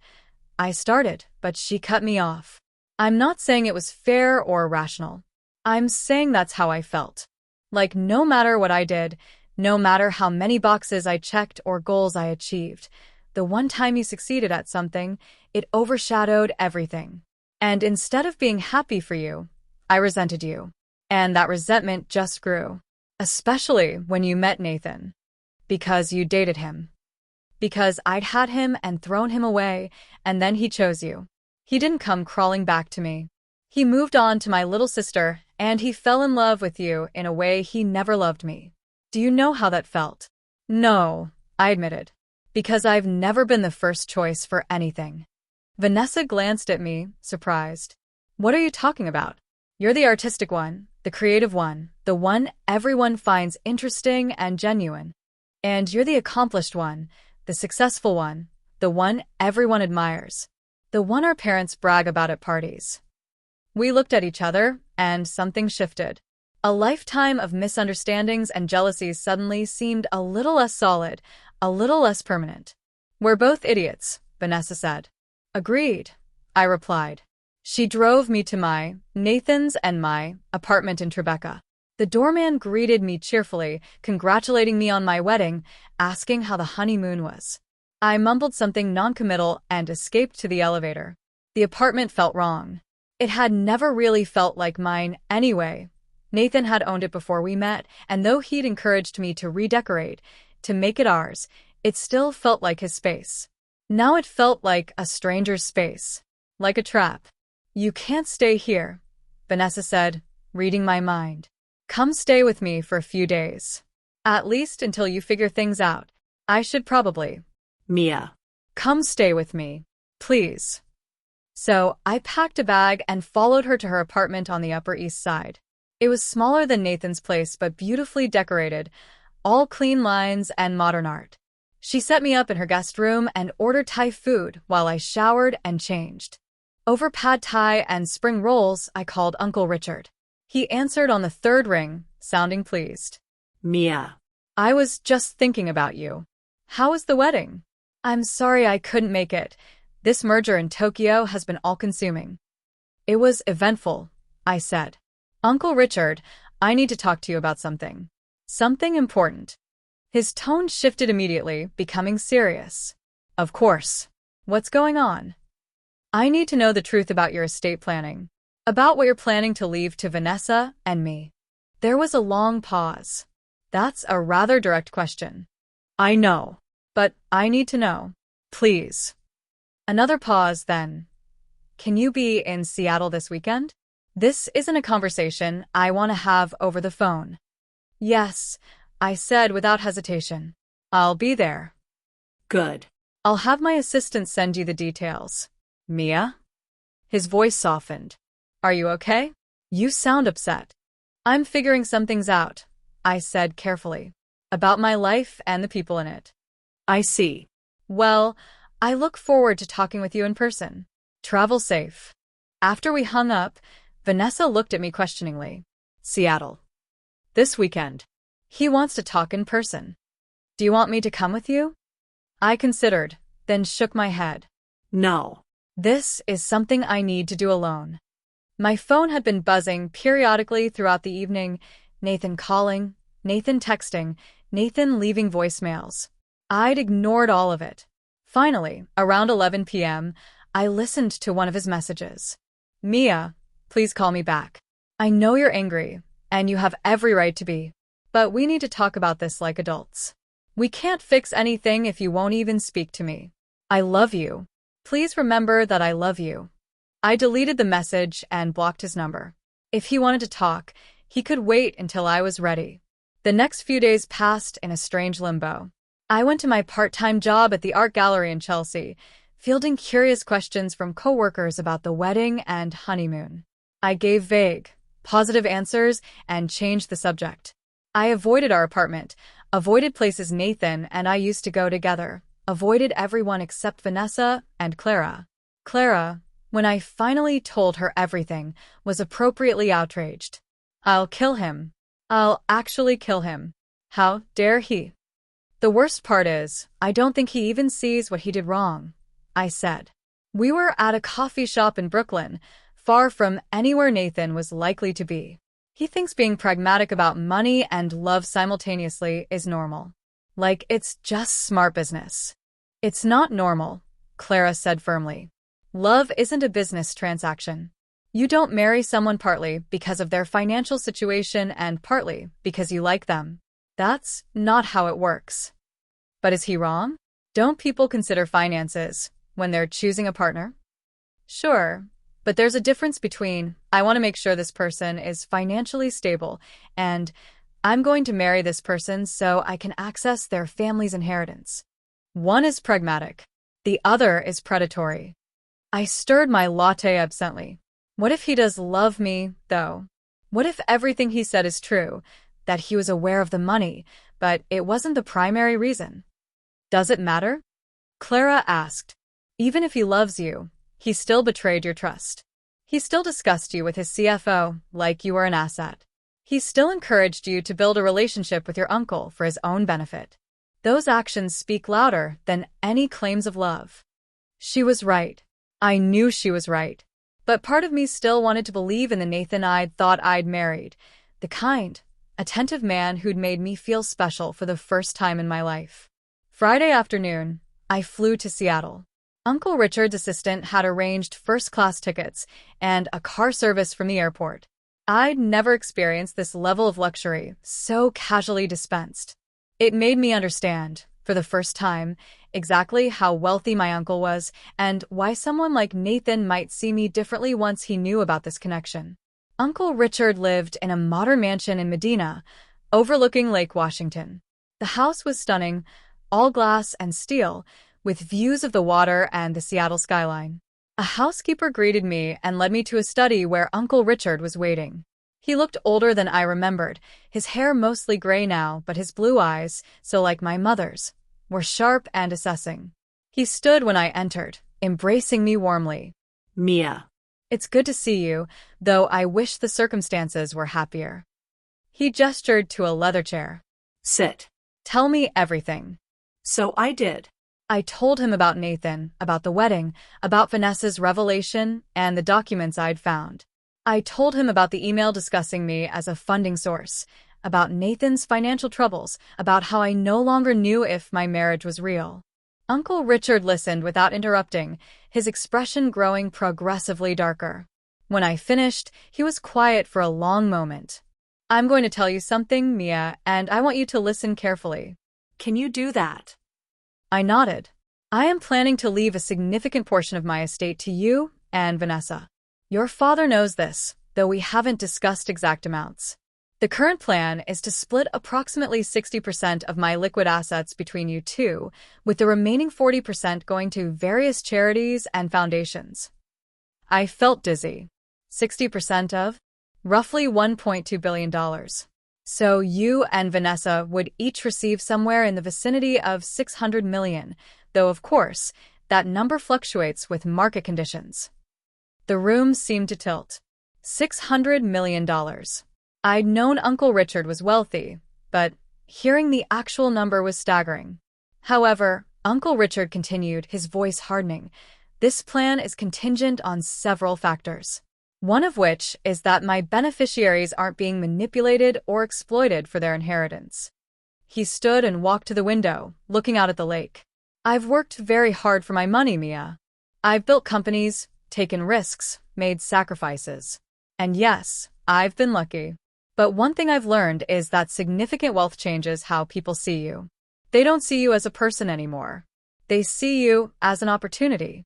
I started, but she cut me off. "I'm not saying it was fair or rational. I'm saying that's how I felt. Like no matter what I did, no matter how many boxes I checked or goals I achieved, the one time you succeeded at something, it overshadowed everything. And instead of being happy for you, I resented you. And that resentment just grew. Especially when you met Nathan. Because you dated him. Because I'd had him and thrown him away, and then he chose you. He didn't come crawling back to me. He moved on to my little sister, and he fell in love with you in a way he never loved me. Do you know how that felt?" "No," I admitted. "Because I've never been the first choice for anything." Vanessa glanced at me, surprised. "What are you talking about? You're the artistic one, the creative one, the one everyone finds interesting and genuine. And you're the accomplished one, the successful one, the one everyone admires, the one our parents brag about at parties." We looked at each other, and something shifted. A lifetime of misunderstandings and jealousies suddenly seemed a little less solid, a little less permanent. "We're both idiots," Vanessa said. "Agreed," I replied. She drove me to Nathan's and my apartment in Tribeca. The doorman greeted me cheerfully, congratulating me on my wedding, asking how the honeymoon was. I mumbled something noncommittal and escaped to the elevator. The apartment felt wrong. It had never really felt like mine anyway. Nathan had owned it before we met, and though he'd encouraged me to redecorate, to make it ours, it still felt like his space. Now it felt like a stranger's space. Like a trap. "You can't stay here," Vanessa said, reading my mind. "Come stay with me for a few days. At least until you figure things out. I should probably..." Mia. "Come stay with me. Please." So I packed a bag and followed her to her apartment on the Upper East Side. It was smaller than Nathan's place but beautifully decorated, all clean lines and modern art. She set me up in her guest room and ordered Thai food while I showered and changed. Over pad Thai and spring rolls, I called Uncle Richard. He answered on the third ring, sounding pleased. "Mia. "I was just thinking about you. How was the wedding?" "I'm sorry I couldn't make it. This merger in Tokyo has been all-consuming." "It was eventful," I said. "Uncle Richard, I need to talk to you about something. Something important." His tone shifted immediately, becoming serious. "Of course. What's going on?" "I need to know the truth about your estate planning. About what you're planning to leave to Vanessa and me." There was a long pause. That's a rather direct question. "I know. But I need to know. Please." Another pause, then. "Can you be in Seattle this weekend? This isn't a conversation I want to have over the phone." "Yes," I said without hesitation. "I'll be there." Good. "I'll have my assistant send you the details." "Mia?" His voice softened. "Are you okay? You sound upset." "I'm figuring some things out," I said carefully. "About my life and the people in it." "I see." Well, I look forward to talking with you in person. Travel safe. After we hung up, Vanessa looked at me questioningly. Seattle. This weekend. He wants to talk in person. Do you want me to come with you? I considered, then shook my head. No. This is something I need to do alone. My phone had been buzzing periodically throughout the evening. Nathan calling, Nathan texting, Nathan leaving voicemails. I'd ignored all of it. Finally, around 11 p.m., I listened to one of his messages. Mia, please call me back. I know you're angry, and you have every right to be. But we need to talk about this like adults. We can't fix anything if you won't even speak to me. I love you. Please remember that I love you. I deleted the message and blocked his number. If he wanted to talk, he could wait until I was ready. The next few days passed in a strange limbo. I went to my part-time job at the art gallery in Chelsea, fielding curious questions from coworkers about the wedding and honeymoon. I gave vague, positive answers and changed the subject. I avoided our apartment, avoided places Nathan and I used to go together, avoided everyone except Vanessa and Clara. Clara, when I finally told her everything, was appropriately outraged. I'll kill him. I'll actually kill him. How dare he? The worst part is, I don't think he even sees what he did wrong, I said. We were at a coffee shop in Brooklyn, far from anywhere Nathan was likely to be. He thinks being pragmatic about money and love simultaneously is normal. Like it's just smart business. It's not normal, Clara said firmly. Love isn't a business transaction. You don't marry someone partly because of their financial situation and partly because you like them. That's not how it works. But is he wrong? Don't people consider finances when they're choosing a partner? Sure, but there's a difference between I want to make sure this person is financially stable and I'm going to marry this person so I can access their family's inheritance. One is pragmatic. The other is predatory. I stirred my latte absently. What if he does love me, though? What if everything he said is true, that he was aware of the money, but it wasn't the primary reason? Does it matter? Clara asked. Even if he loves you, he still betrayed your trust. He still discussed you with his CFO like you were an asset. He still encouraged you to build a relationship with your uncle for his own benefit. Those actions speak louder than any claims of love. She was right. I knew she was right. But part of me still wanted to believe in the Nathan I'd thought I'd married, the kind, attentive man who'd made me feel special for the first time in my life. Friday afternoon, I flew to Seattle. Uncle Richard's assistant had arranged first-class tickets and a car service from the airport. I'd never experienced this level of luxury so casually dispensed. It made me understand, for the first time, exactly how wealthy my uncle was and why someone like Nathan might see me differently once he knew about this connection. Uncle Richard lived in a modern mansion in Medina, overlooking Lake Washington. The house was stunning, all glass and steel, with views of the water and the Seattle skyline. A housekeeper greeted me and led me to a study where Uncle Richard was waiting. He looked older than I remembered, his hair mostly gray now, but his blue eyes, so like my mother's, were sharp and assessing. He stood when I entered, embracing me warmly. Mia. It's good to see you, though I wish the circumstances were happier. He gestured to a leather chair. Sit. Tell me everything. So I did. I told him about Nathan, about the wedding, about Vanessa's revelation, and the documents I'd found. I told him about the email discussing me as a funding source, about Nathan's financial troubles, about how I no longer knew if my marriage was real. Uncle Richard listened without interrupting, his expression growing progressively darker. When I finished, he was quiet for a long moment. I'm going to tell you something, Mia, and I want you to listen carefully. Can you do that? I nodded. I am planning to leave a significant portion of my estate to you and Vanessa. Your father knows this, though we haven't discussed exact amounts. The current plan is to split approximately 60% of my liquid assets between you two, with the remaining 40% going to various charities and foundations. I felt dizzy. 60% of? Roughly $1.2 billion. So you and Vanessa would each receive somewhere in the vicinity of $600 million, though of course, that number fluctuates with market conditions. The room seemed to tilt. $600 million. I'd known Uncle Richard was wealthy, but hearing the actual number was staggering. However, Uncle Richard continued, his voice hardening. This plan is contingent on several factors. One of which is that my beneficiaries aren't being manipulated or exploited for their inheritance. He stood and walked to the window, looking out at the lake. I've worked very hard for my money, Mia. I've built companies, taken risks, made sacrifices. And yes, I've been lucky. But one thing I've learned is that significant wealth changes how people see you. They don't see you as a person anymore. They see you as an opportunity.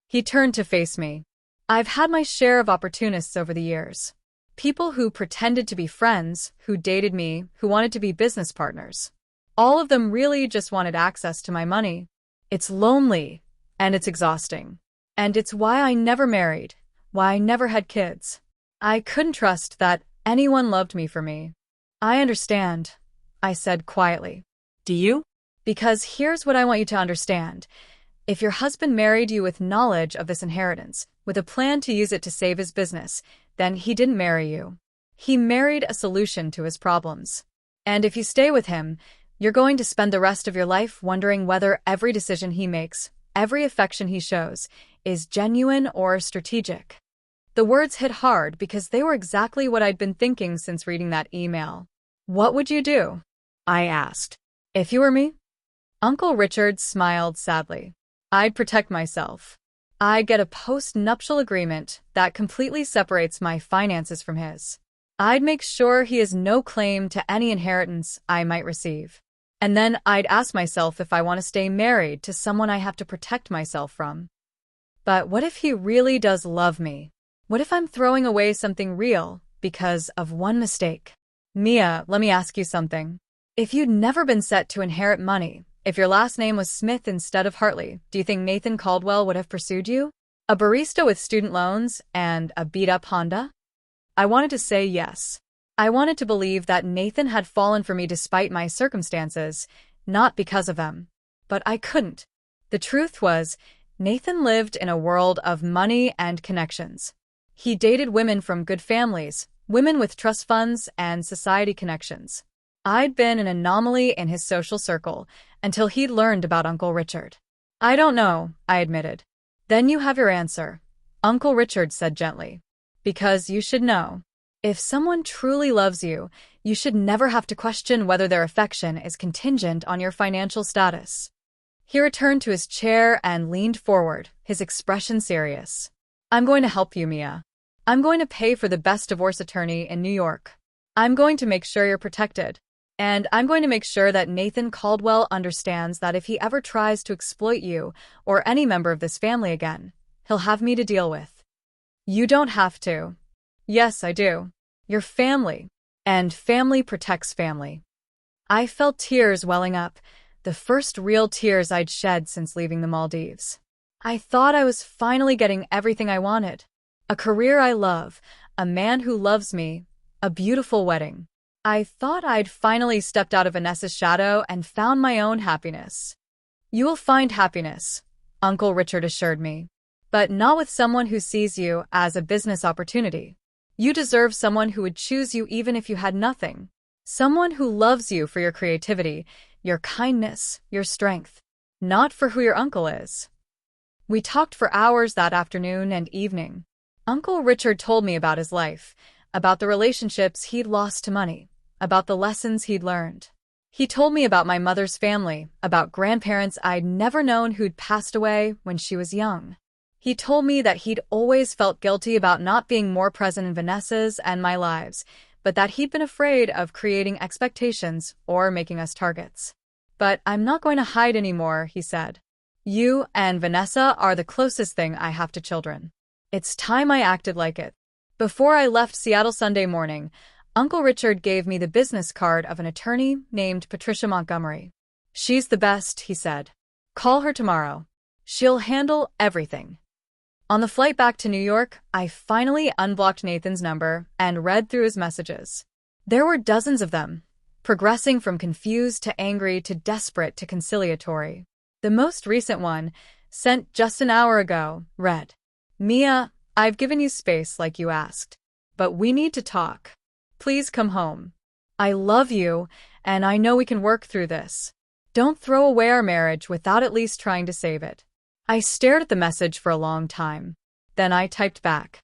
He turned to face me. I've had my share of opportunists over the years. People who pretended to be friends, who dated me, who wanted to be business partners. All of them really just wanted access to my money. It's lonely, and it's exhausting. And it's why I never married, why I never had kids. I couldn't trust that anyone loved me for me. I understand, I said quietly. Do you? Because here's what I want you to understand. If your husband married you with knowledge of this inheritance, with a plan to use it to save his business, then he didn't marry you. He married a solution to his problems. And if you stay with him, you're going to spend the rest of your life wondering whether every decision he makes, every affection he shows, is genuine or strategic. The words hit hard because they were exactly what I'd been thinking since reading that email. What would you do? I asked. If you were me? Uncle Richard smiled sadly. I'd protect myself. I'd get a post-nuptial agreement that completely separates my finances from his. I'd make sure he has no claim to any inheritance I might receive. And then I'd ask myself if I want to stay married to someone I have to protect myself from. But what if he really does love me? What if I'm throwing away something real because of one mistake? Mia, let me ask you something. If you'd never been set to inherit money, if your last name was Smith instead of Hartley, do you think Nathan Caldwell would have pursued you? A barista with student loans and a beat-up Honda? I wanted to say yes. I wanted to believe that Nathan had fallen for me despite my circumstances, not because of them. But I couldn't. The truth was, Nathan lived in a world of money and connections. He dated women from good families, women with trust funds and society connections. I'd been an anomaly in his social circle until he'd learned about Uncle Richard. I don't know, I admitted. Then you have your answer, Uncle Richard said gently. Because you should know. If someone truly loves you, you should never have to question whether their affection is contingent on your financial status. He returned to his chair and leaned forward, his expression serious. I'm going to help you, Mia. I'm going to pay for the best divorce attorney in New York. I'm going to make sure you're protected. And I'm going to make sure that Nathan Caldwell understands that if he ever tries to exploit you or any member of this family again, he'll have me to deal with. You don't have to. Yes, I do. You're family. And family protects family. I felt tears welling up, the first real tears I'd shed since leaving the Maldives. I thought I was finally getting everything I wanted. A career I love, a man who loves me, a beautiful wedding. I thought I'd finally stepped out of Vanessa's shadow and found my own happiness. You will find happiness, Uncle Richard assured me. But not with someone who sees you as a business opportunity. You deserve someone who would choose you even if you had nothing. Someone who loves you for your creativity, your kindness, your strength. Not for who your uncle is. We talked for hours that afternoon and evening. Uncle Richard told me about his life, about the relationships he'd lost to money, about the lessons he'd learned. He told me about my mother's family, about grandparents I'd never known who'd passed away when she was young. He told me that he'd always felt guilty about not being more present in Vanessa's and my lives, but that he'd been afraid of creating expectations or making us targets. But I'm not going to hide anymore, he said. You and Vanessa are the closest thing I have to children. It's time I acted like it. Before I left Seattle Sunday morning, Uncle Richard gave me the business card of an attorney named Patricia Montgomery. She's the best, he said. Call her tomorrow. She'll handle everything. On the flight back to New York, I finally unblocked Nathan's number and read through his messages. There were dozens of them, progressing from confused to angry to desperate to conciliatory. The most recent one, sent just an hour ago, read, "Mia, I've given you space like you asked, but we need to talk. Please come home. I love you, and I know we can work through this. Don't throw away our marriage without at least trying to save it." I stared at the message for a long time. Then I typed back,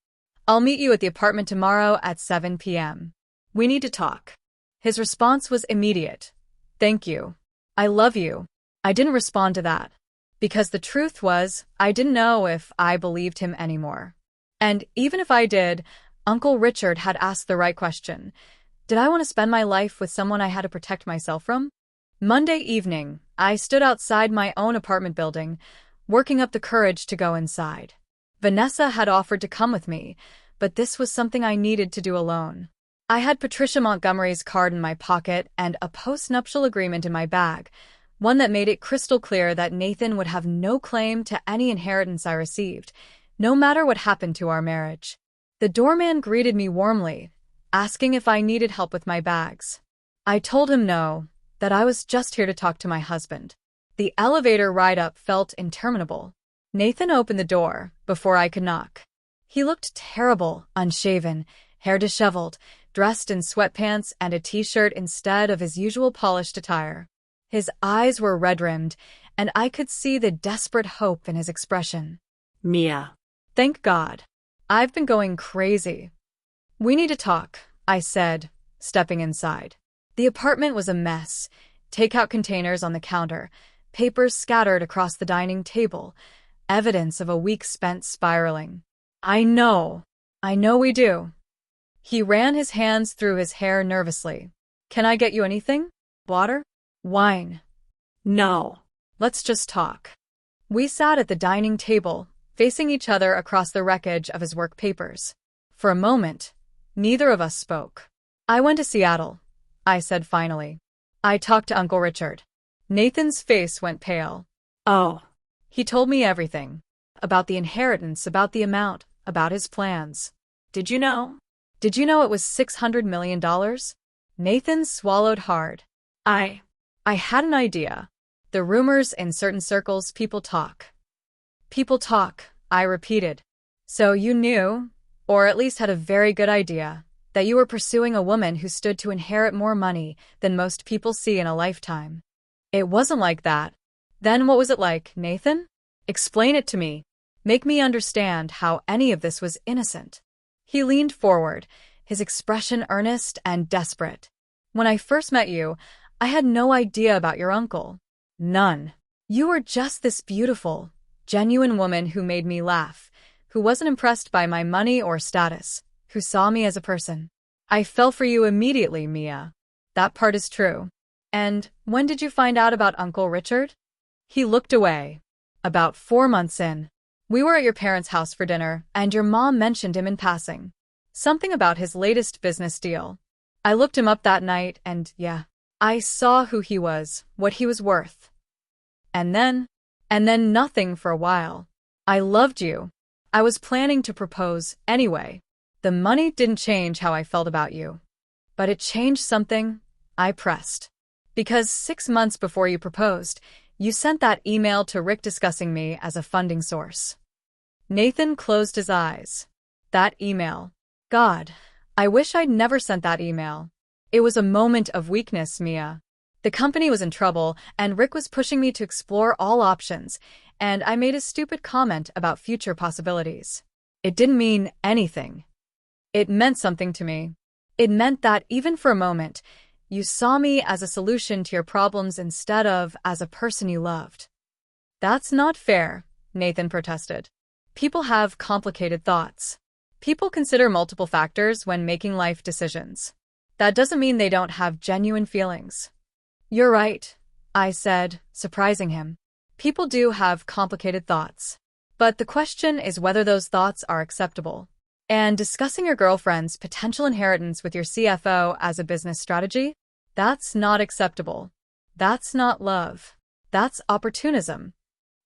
"I'll meet you at the apartment tomorrow at 7 p.m. We need to talk." His response was immediate. "Thank you. I love you." I didn't respond to that, because the truth was, I didn't know if I believed him anymore. And even if I did, Uncle Richard had asked the right question. Did I want to spend my life with someone I had to protect myself from? Monday evening, I stood outside my own apartment building, working up the courage to go inside. Vanessa had offered to come with me, but this was something I needed to do alone. I had Patricia Montgomery's card in my pocket and a post-nuptial agreement in my bag, one that made it crystal clear that Nathan would have no claim to any inheritance I received, no matter what happened to our marriage. The doorman greeted me warmly, asking if I needed help with my bags. I told him no, that I was just here to talk to my husband. The elevator ride up felt interminable. Nathan opened the door before I could knock. He looked terrible, unshaven, hair disheveled, dressed in sweatpants and a t-shirt instead of his usual polished attire. His eyes were red-rimmed, and I could see the desperate hope in his expression. "Mia." "Thank God. I've been going crazy." "We need to talk," I said, stepping inside. The apartment was a mess. Takeout containers on the counter, papers scattered across the dining table, evidence of a week spent spiraling. I know we do." He ran his hands through his hair nervously. "Can I get you anything? Water? Wine?" "No." "Let's just talk." We sat at the dining table, facing each other across the wreckage of his work papers. For a moment, neither of us spoke. "I went to Seattle," I said finally. "I talked to Uncle Richard." Nathan's face went pale. "Oh." "He told me everything. About the inheritance, about the amount, about his plans." "Did you know?" "Did you know it was $600 million? Nathan swallowed hard. I had an idea. The rumors in certain circles, people talk. "People talk," I repeated. "So you knew, or at least had a very good idea, that you were pursuing a woman who stood to inherit more money than most people see in a lifetime." "It wasn't like that." "Then what was it like, Nathan? Explain it to me. Make me understand how any of this was innocent." He leaned forward, his expression earnest and desperate. "When I first met you, I had no idea about your uncle. None. You were just this beautiful, genuine woman who made me laugh, who wasn't impressed by my money or status, who saw me as a person. I fell for you immediately, Mia. That part is true." "And when did you find out about Uncle Richard?" He looked away. "About 4 months in. We were at your parents' house for dinner, and your mom mentioned him in passing. Something about his latest business deal. I looked him up that night, and yeah, I saw who he was, what he was worth. And then nothing for a while. I loved you. I was planning to propose anyway. The money didn't change how I felt about you. But it changed something." I pressed. "Because 6 months before you proposed, you sent that email to Rick discussing me as a funding source." Nathan closed his eyes. That email. God, I wish I'd never sent that email. It was a moment of weakness, Mia. The company was in trouble, and Rick was pushing me to explore all options, and I made a stupid comment about future possibilities. It didn't mean anything. It meant something to me. It meant that, even for a moment, you saw me as a solution to your problems instead of as a person you loved. "That's not fair," Nathan protested. "People have complicated thoughts. People consider multiple factors when making life decisions. That doesn't mean they don't have genuine feelings." "You're right," I said, surprising him. "People do have complicated thoughts. But the question is whether those thoughts are acceptable. And discussing your girlfriend's potential inheritance with your CFO as a business strategy? That's not acceptable. That's not love. That's opportunism."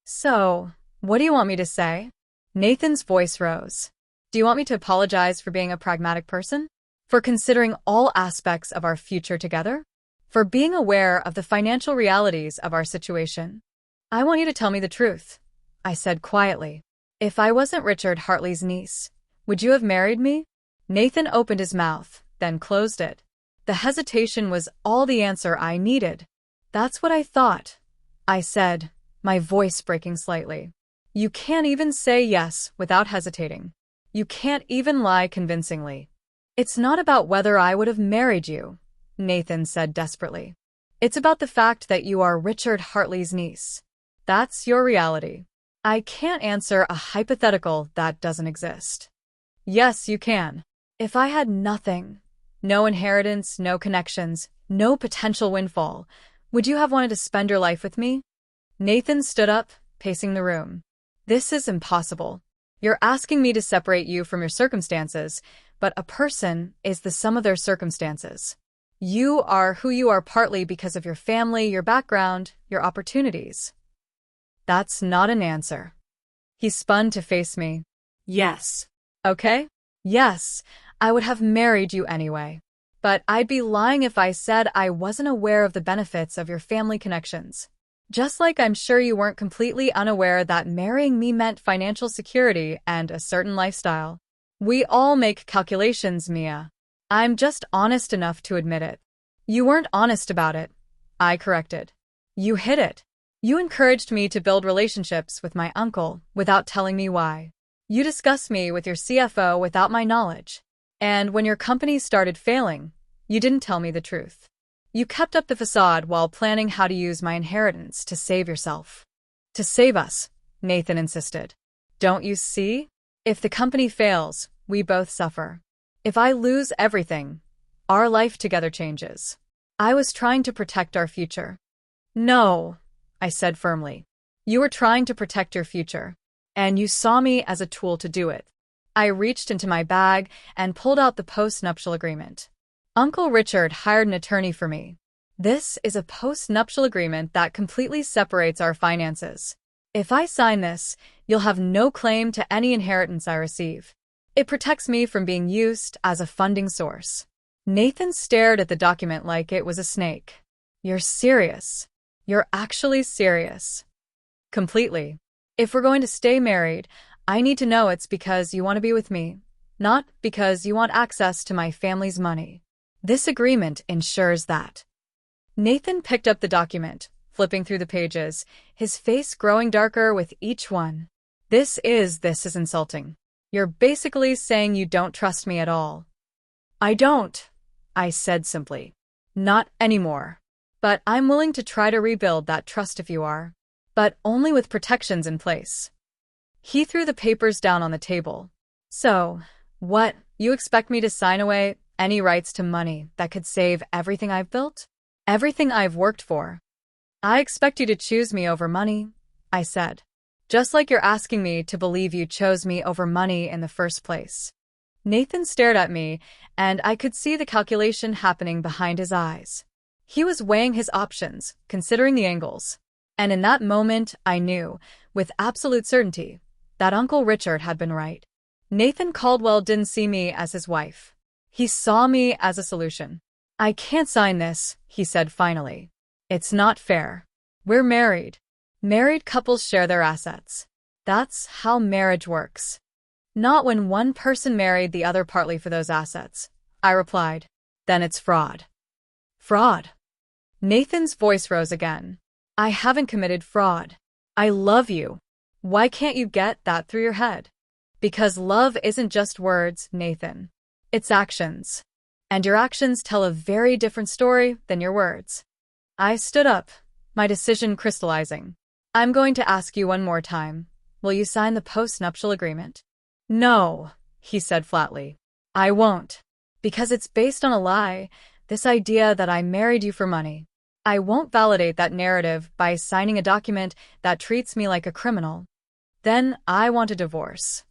"So, what do you want me to say?" Nathan's voice rose. "Do you want me to apologize for being a pragmatic person? For considering all aspects of our future together? For being aware of the financial realities of our situation?" I want you to tell me the truth, I said quietly. If I wasn't Richard Hartley's niece, would you have married me? Nathan opened his mouth, then closed it. The hesitation was all the answer I needed. That's what I thought, I said, my voice breaking slightly. You can't even say yes without hesitating. You can't even lie convincingly. It's not about whether I would have married you, Nathan said desperately. It's about the fact that you are Richard Hartley's niece. That's your reality. I can't answer a hypothetical that doesn't exist. Yes, you can. If I had nothing, no inheritance, no connections, no potential windfall, would you have wanted to spend your life with me? Nathan stood up, pacing the room. This is impossible. You're asking me to separate you from your circumstances, but a person is the sum of their circumstances. You are who you are partly because of your family, your background, your opportunities. That's not an answer. He spun to face me. Yes. Okay? Yes, I would have married you anyway. But I'd be lying if I said I wasn't aware of the benefits of your family connections. Just like I'm sure you weren't completely unaware that marrying me meant financial security and a certain lifestyle. We all make calculations, Mia. I'm just honest enough to admit it. You weren't honest about it, I corrected. You hid it. You encouraged me to build relationships with my uncle without telling me why. You discussed me with your CFO without my knowledge. And when your company started failing, you didn't tell me the truth. You kept up the facade while planning how to use my inheritance to save yourself. To save us, Nathan insisted. Don't you see? If the company fails, we both suffer. If I lose everything, our life together changes. I was trying to protect our future. No, I said firmly. You were trying to protect your future, and you saw me as a tool to do it. I reached into my bag and pulled out the post-nuptial agreement. Uncle Richard hired an attorney for me. This is a post-nuptial agreement that completely separates our finances. If I sign this, you'll have no claim to any inheritance I receive. It protects me from being used as a funding source. Nathan stared at the document like it was a snake. You're serious. You're actually serious. Completely. If we're going to stay married, I need to know it's because you want to be with me, not because you want access to my family's money. This agreement ensures that. Nathan picked up the document, flipping through the pages, his face growing darker with each one. This is insulting. You're basically saying you don't trust me at all. I don't, I said simply. Not anymore. But I'm willing to try to rebuild that trust if you are. But only with protections in place. He threw the papers down on the table. So, what, you expect me to sign away any rights to money that could save everything I've built? Everything I've worked for? I expect you to choose me over money, I said. Just like you're asking me to believe you chose me over money in the first place. Nathan stared at me, and I could see the calculation happening behind his eyes. He was weighing his options, considering the angles. And in that moment, I knew, with absolute certainty, that Uncle Richard had been right. Nathan Caldwell didn't see me as his wife. He saw me as a solution. I can't sign this, he said finally. It's not fair. We're married. Married couples share their assets. That's how marriage works. Not when one person married the other partly for those assets, I replied. Then it's fraud. Fraud. Nathan's voice rose again. I haven't committed fraud. I love you. Why can't you get that through your head? Because love isn't just words, Nathan. It's actions. And your actions tell a very different story than your words. I stood up, my decision crystallizing. I'm going to ask you one more time. Will you sign the post-nuptial agreement? No, he said flatly. I won't. Because it's based on a lie, this idea that I married you for money. I won't validate that narrative by signing a document that treats me like a criminal. Then I want a divorce.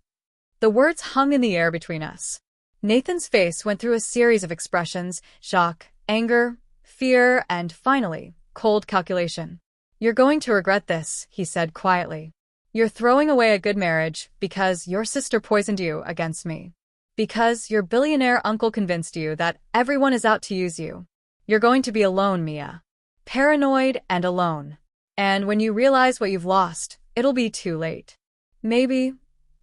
The words hung in the air between us. Nathan's face went through a series of expressions: shock, anger, fear, and finally, cold calculation. You're going to regret this, he said quietly. You're throwing away a good marriage because your sister poisoned you against me. Because your billionaire uncle convinced you that everyone is out to use you. You're going to be alone, Mia. Paranoid and alone. And when you realize what you've lost, it'll be too late. Maybe,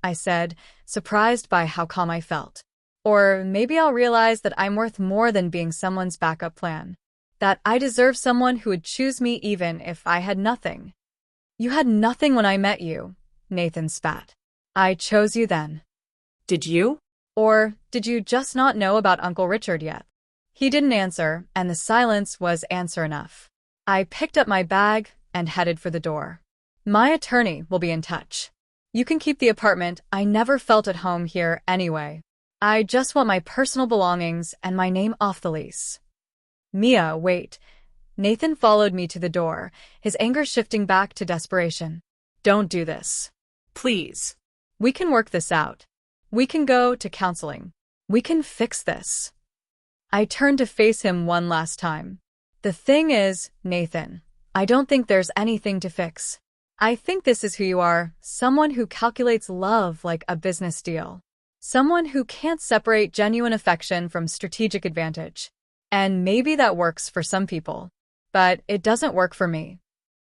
I said, surprised by how calm I felt. Or maybe I'll realize that I'm worth more than being someone's backup plan. That I deserve someone who would choose me even if I had nothing. You had nothing when I met you, Nathan spat. I chose you then. Did you? Or did you just not know about Uncle Richard yet? He didn't answer, and the silence was answer enough. I picked up my bag and headed for the door. My attorney will be in touch. You can keep the apartment. I never felt at home here anyway. I just want my personal belongings and my name off the lease. Mia, wait. Nathan followed me to the door, his anger shifting back to desperation. Don't do this. Please. We can work this out. We can go to counseling. We can fix this. I turned to face him one last time. The thing is, Nathan, I don't think there's anything to fix. I think this is who you are, someone who calculates love like a business deal. Someone who can't separate genuine affection from strategic advantage. And maybe that works for some people. But it doesn't work for me.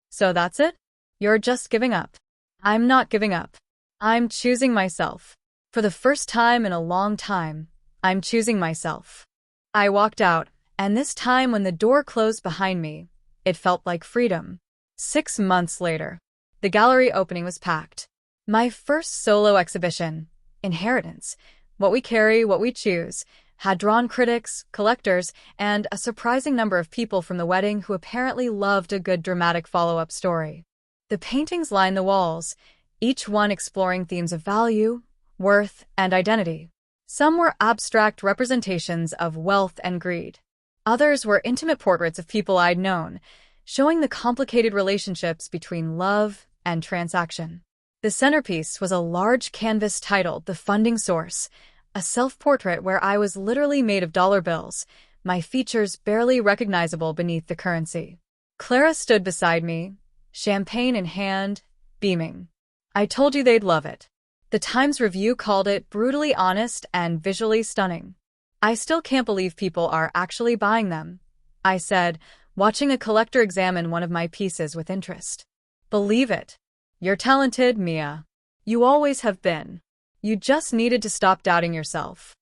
So that's it? You're just giving up. I'm not giving up. I'm choosing myself. For the first time in a long time, I'm choosing myself. I walked out, and this time when the door closed behind me, it felt like freedom. 6 months later, the gallery opening was packed. My first solo exhibition, Inheritance, What We Carry, What We Choose, had drawn critics, collectors, and a surprising number of people from the wedding who apparently loved a good dramatic follow-up story. The paintings lined the walls, each one exploring themes of value, worth, and identity. Some were abstract representations of wealth and greed. Others were intimate portraits of people I'd known, showing the complicated relationships between love and transaction. The centerpiece was a large canvas titled The Funding Source, a self-portrait where I was literally made of dollar bills, my features barely recognizable beneath the currency. Clara stood beside me, champagne in hand, beaming. I told you they'd love it. The Times Review called it brutally honest and visually stunning. I still can't believe people are actually buying them, I said, watching a collector examine one of my pieces with interest. Believe it. You're talented, Mia. You always have been. You just needed to stop doubting yourself.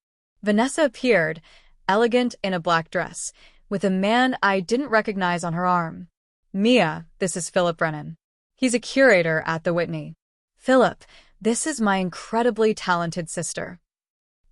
Vanessa appeared, elegant in a black dress, with a man I didn't recognize on her arm. Mia, this is Philip Brennan. He's a curator at the Whitney. Philip, this is my incredibly talented sister.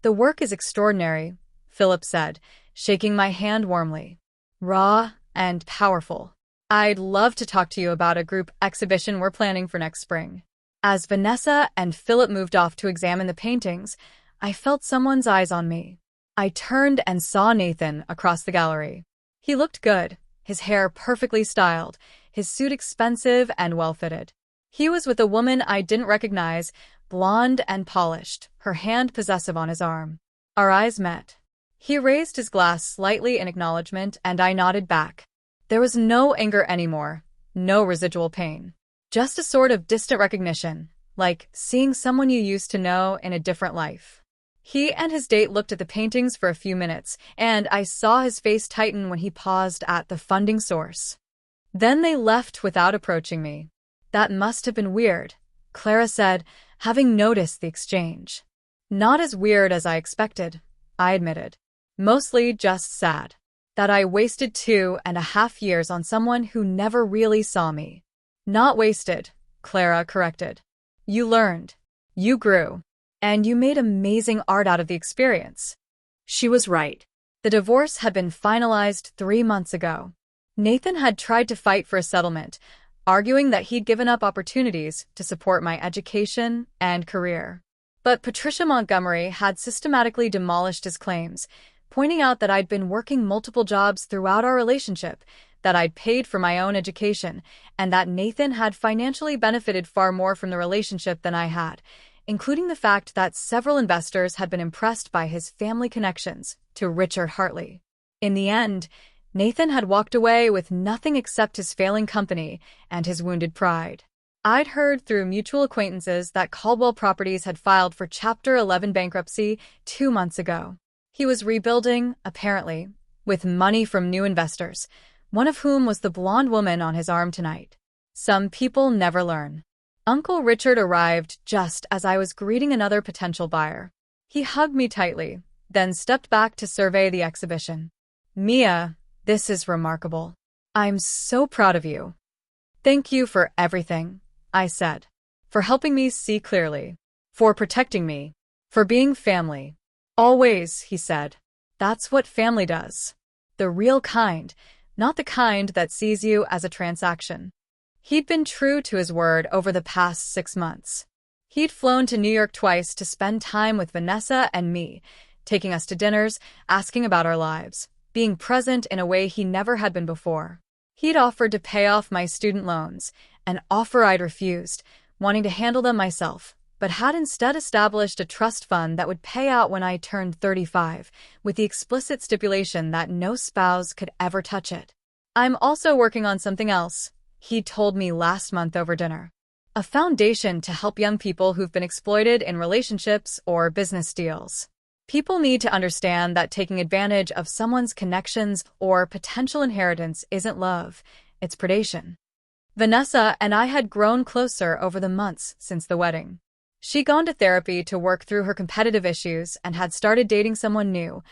The work is extraordinary, Philip said, shaking my hand warmly. Raw and powerful. I'd love to talk to you about a group exhibition we're planning for next spring. As Vanessa and Philip moved off to examine the paintings, I felt someone's eyes on me. I turned and saw Nathan across the gallery. He looked good, his hair perfectly styled, his suit expensive and well-fitted. He was with a woman I didn't recognize, blonde and polished, her hand possessive on his arm. Our eyes met. He raised his glass slightly in acknowledgement, and I nodded back. There was no anger anymore, no residual pain. Just a sort of distant recognition, like seeing someone you used to know in a different life. He and his date looked at the paintings for a few minutes, and I saw his face tighten when he paused at The Funding Source. Then they left without approaching me. That must have been weird, Clara said, having noticed the exchange. Not as weird as I expected, I admitted. Mostly just sad. That I wasted 2.5 years on someone who never really saw me. Not wasted, Clara corrected. You learned. You grew. And you made amazing art out of the experience. She was right. The divorce had been finalized 3 months ago. Nathan had tried to fight for a settlement, arguing that he'd given up opportunities to support my education and career. But Patricia Montgomery had systematically demolished his claims, pointing out that I'd been working multiple jobs throughout our relationship, that I'd paid for my own education, and that Nathan had financially benefited far more from the relationship than I had, including the fact that several investors had been impressed by his family connections to Richard Hartley. In the end, Nathan had walked away with nothing except his failing company and his wounded pride. I'd heard through mutual acquaintances that Caldwell Properties had filed for Chapter 11 bankruptcy 2 months ago. He was rebuilding, apparently, with money from new investors, one of whom was the blonde woman on his arm tonight. Some people never learn. Uncle Richard arrived just as I was greeting another potential buyer. He hugged me tightly, then stepped back to survey the exhibition. Mia, this is remarkable. I'm so proud of you. Thank you for everything, I said. For helping me see clearly. For protecting me. For being family. Always, he said. That's what family does. The real kind, not the kind that sees you as a transaction. He'd been true to his word over the past 6 months. He'd flown to New York twice to spend time with Vanessa and me, taking us to dinners, asking about our lives, being present in a way he never had been before. He'd offered to pay off my student loans, an offer I'd refused, wanting to handle them myself, but had instead established a trust fund that would pay out when I turned 35, with the explicit stipulation that no spouse could ever touch it. I'm also working on something else, he told me last month over dinner. A foundation to help young people who've been exploited in relationships or business deals. People need to understand that taking advantage of someone's connections or potential inheritance isn't love, it's predation. Vanessa and I had grown closer over the months since the wedding. She'd gone to therapy to work through her competitive issues and had started dating someone new,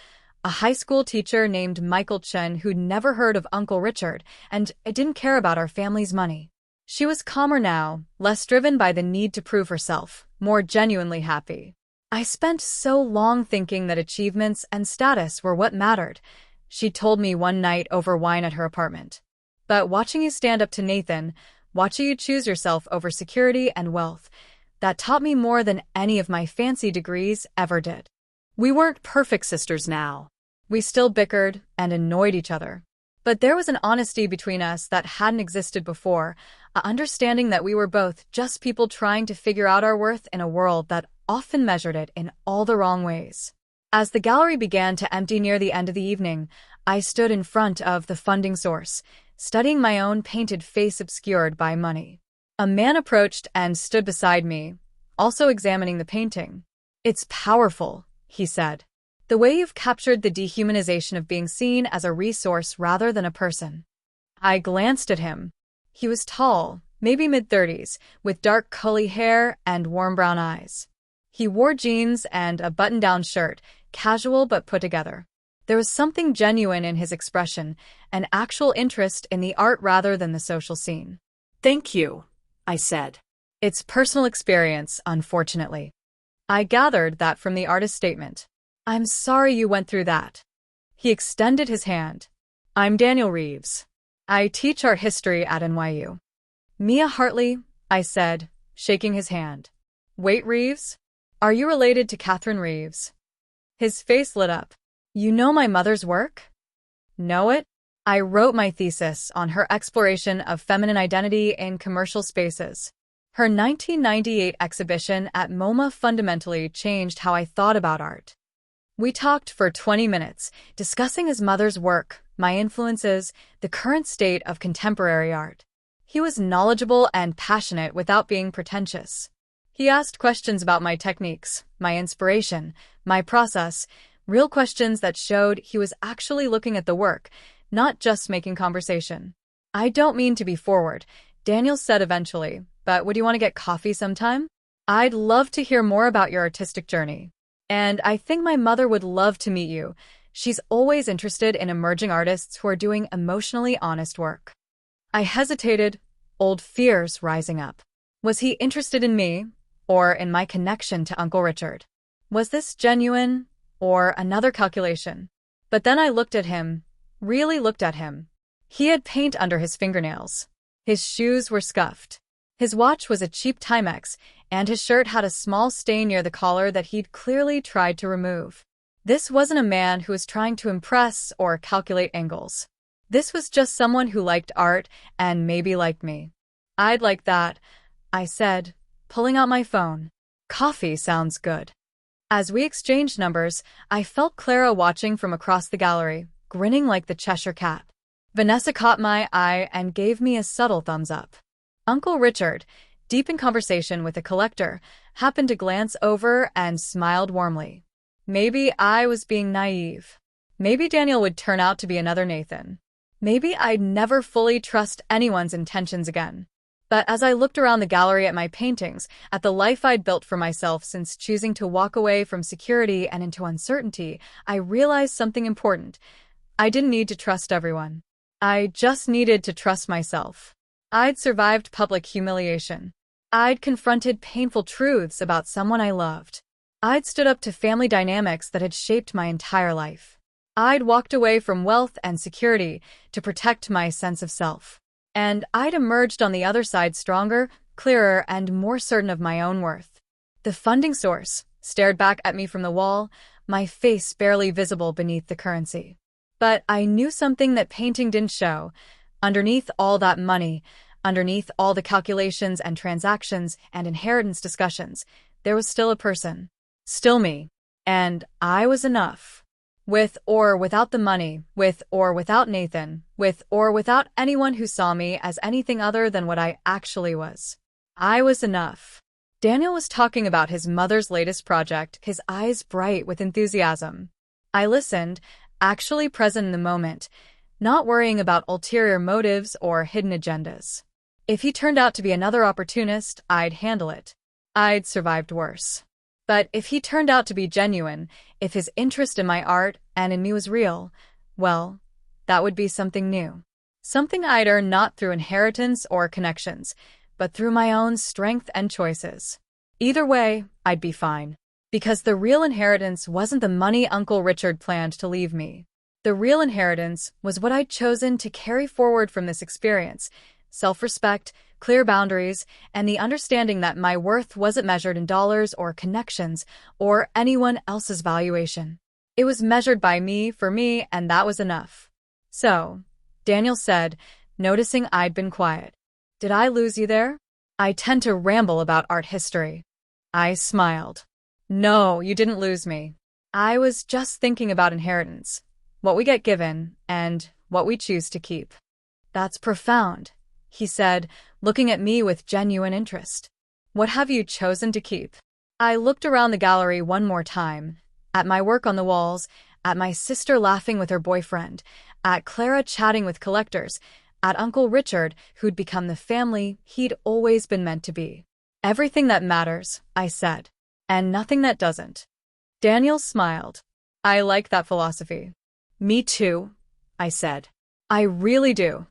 a high school teacher named Michael Chen who'd never heard of Uncle Richard and didn't care about our family's money. She was calmer now, less driven by the need to prove herself, more genuinely happy. I spent so long thinking that achievements and status were what mattered, she told me one night over wine at her apartment. But watching you stand up to Nathan, watching you choose yourself over security and wealth, that taught me more than any of my fancy degrees ever did. We weren't perfect sisters now. We still bickered and annoyed each other. But there was an honesty between us that hadn't existed before, a understanding that we were both just people trying to figure out our worth in a world that often measured it in all the wrong ways. As the gallery began to empty near the end of the evening, I stood in front of the funding source, studying my own painted face obscured by money. A man approached and stood beside me, also examining the painting. It's powerful, he said. The way you've captured the dehumanization of being seen as a resource rather than a person. I glanced at him. He was tall, maybe mid-30s, with dark curly hair and warm brown eyes. He wore jeans and a button-down shirt, casual but put together. There was something genuine in his expression, an actual interest in the art rather than the social scene. Thank you, I said. It's personal experience, unfortunately. I gathered that from the artist's statement. I'm sorry you went through that. He extended his hand. I'm Daniel Reeves. I teach art history at NYU. Mia Hartley, I said, shaking his hand. Wait, Reeves? Are you related to Catherine Reeves? His face lit up. You know my mother's work? Know it? I wrote my thesis on her exploration of feminine identity in commercial spaces. Her 1998 exhibition at MoMA fundamentally changed how I thought about art. We talked for 20 minutes, discussing his mother's work, my influences, the current state of contemporary art. He was knowledgeable and passionate without being pretentious. He asked questions about my techniques, my inspiration, my process, real questions that showed he was actually looking at the work, not just making conversation. I don't mean to be forward, Daniel said eventually, but would you want to get coffee sometime? I'd love to hear more about your artistic journey. And I think my mother would love to meet you. She's always interested in emerging artists who are doing emotionally honest work. I hesitated, old fears rising up. Was he interested in me, or in my connection to Uncle Richard? Was this genuine, or another calculation? But then I looked at him, really looked at him. He had paint under his fingernails. His shoes were scuffed. His watch was a cheap Timex, and his shirt had a small stain near the collar that he'd clearly tried to remove. This wasn't a man who was trying to impress or calculate angles. This was just someone who liked art and maybe liked me. I'd like that, I said, pulling out my phone. Coffee sounds good. As we exchanged numbers, I felt Clara watching from across the gallery, grinning like the Cheshire Cat. Vanessa caught my eye and gave me a subtle thumbs up. Uncle Richard, deep in conversation with a collector, happened to glance over and smiled warmly. Maybe I was being naive. Maybe Daniel would turn out to be another Nathan. Maybe I'd never fully trust anyone's intentions again. But as I looked around the gallery at my paintings, at the life I'd built for myself since choosing to walk away from security and into uncertainty, I realized something important. I didn't need to trust everyone. I just needed to trust myself. I'd survived public humiliation. I'd confronted painful truths about someone I loved. I'd stood up to family dynamics that had shaped my entire life. I'd walked away from wealth and security to protect my sense of self. And I'd emerged on the other side stronger, clearer, and more certain of my own worth. The funding source stared back at me from the wall, my face barely visible beneath the currency. But I knew something that painting didn't show. Underneath all that money, underneath all the calculations and transactions and inheritance discussions, there was still a person. Still me. And I was enough. With or without the money, with or without Nathan, with or without anyone who saw me as anything other than what I actually was. I was enough. Daniel was talking about his mother's latest project, his eyes bright with enthusiasm. I listened, actually present in the moment, not worrying about ulterior motives or hidden agendas. If he turned out to be another opportunist, I'd handle it. I'd survived worse. But if he turned out to be genuine, if his interest in my art and in me was real, well, that would be something new. Something I'd earn not through inheritance or connections, but through my own strength and choices. Either way, I'd be fine. Because the real inheritance wasn't the money Uncle Richard planned to leave me. The real inheritance was what I'd chosen to carry forward from this experience: self-respect, clear boundaries, and the understanding that my worth wasn't measured in dollars or connections or anyone else's valuation. It was measured by me, for me, and that was enough. So, Daniel said, noticing I'd been quiet. Did I lose you there? I tend to ramble about art history. I smiled. No, you didn't lose me. I was just thinking about inheritance, what we get given, and what we choose to keep. That's profound, he said, looking at me with genuine interest. What have you chosen to keep? I looked around the gallery one more time, at my work on the walls, at my sister laughing with her boyfriend, at Clara chatting with collectors, at Uncle Richard, who'd become the family he'd always been meant to be. Everything that matters, I said, and nothing that doesn't. Daniel smiled. I like that philosophy. Me too, I said. I really do.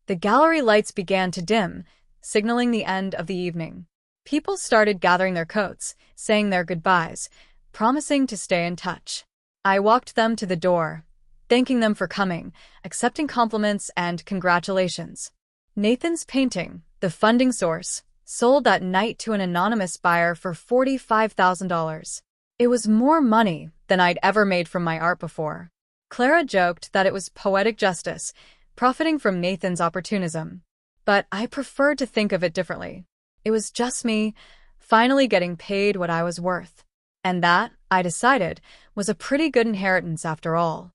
The gallery lights began to dim, signaling the end of the evening. People started gathering their coats, saying their goodbyes, promising to stay in touch. I walked them to the door, thanking them for coming, accepting compliments and congratulations. Nathan's painting, The Funding Source, sold that night to an anonymous buyer for $45,000. It was more money than I'd ever made from my art before. Clara joked that it was poetic justice, profiting from Nathan's opportunism. But I preferred to think of it differently. It was just me, finally getting paid what I was worth. And that, I decided, was a pretty good inheritance after all.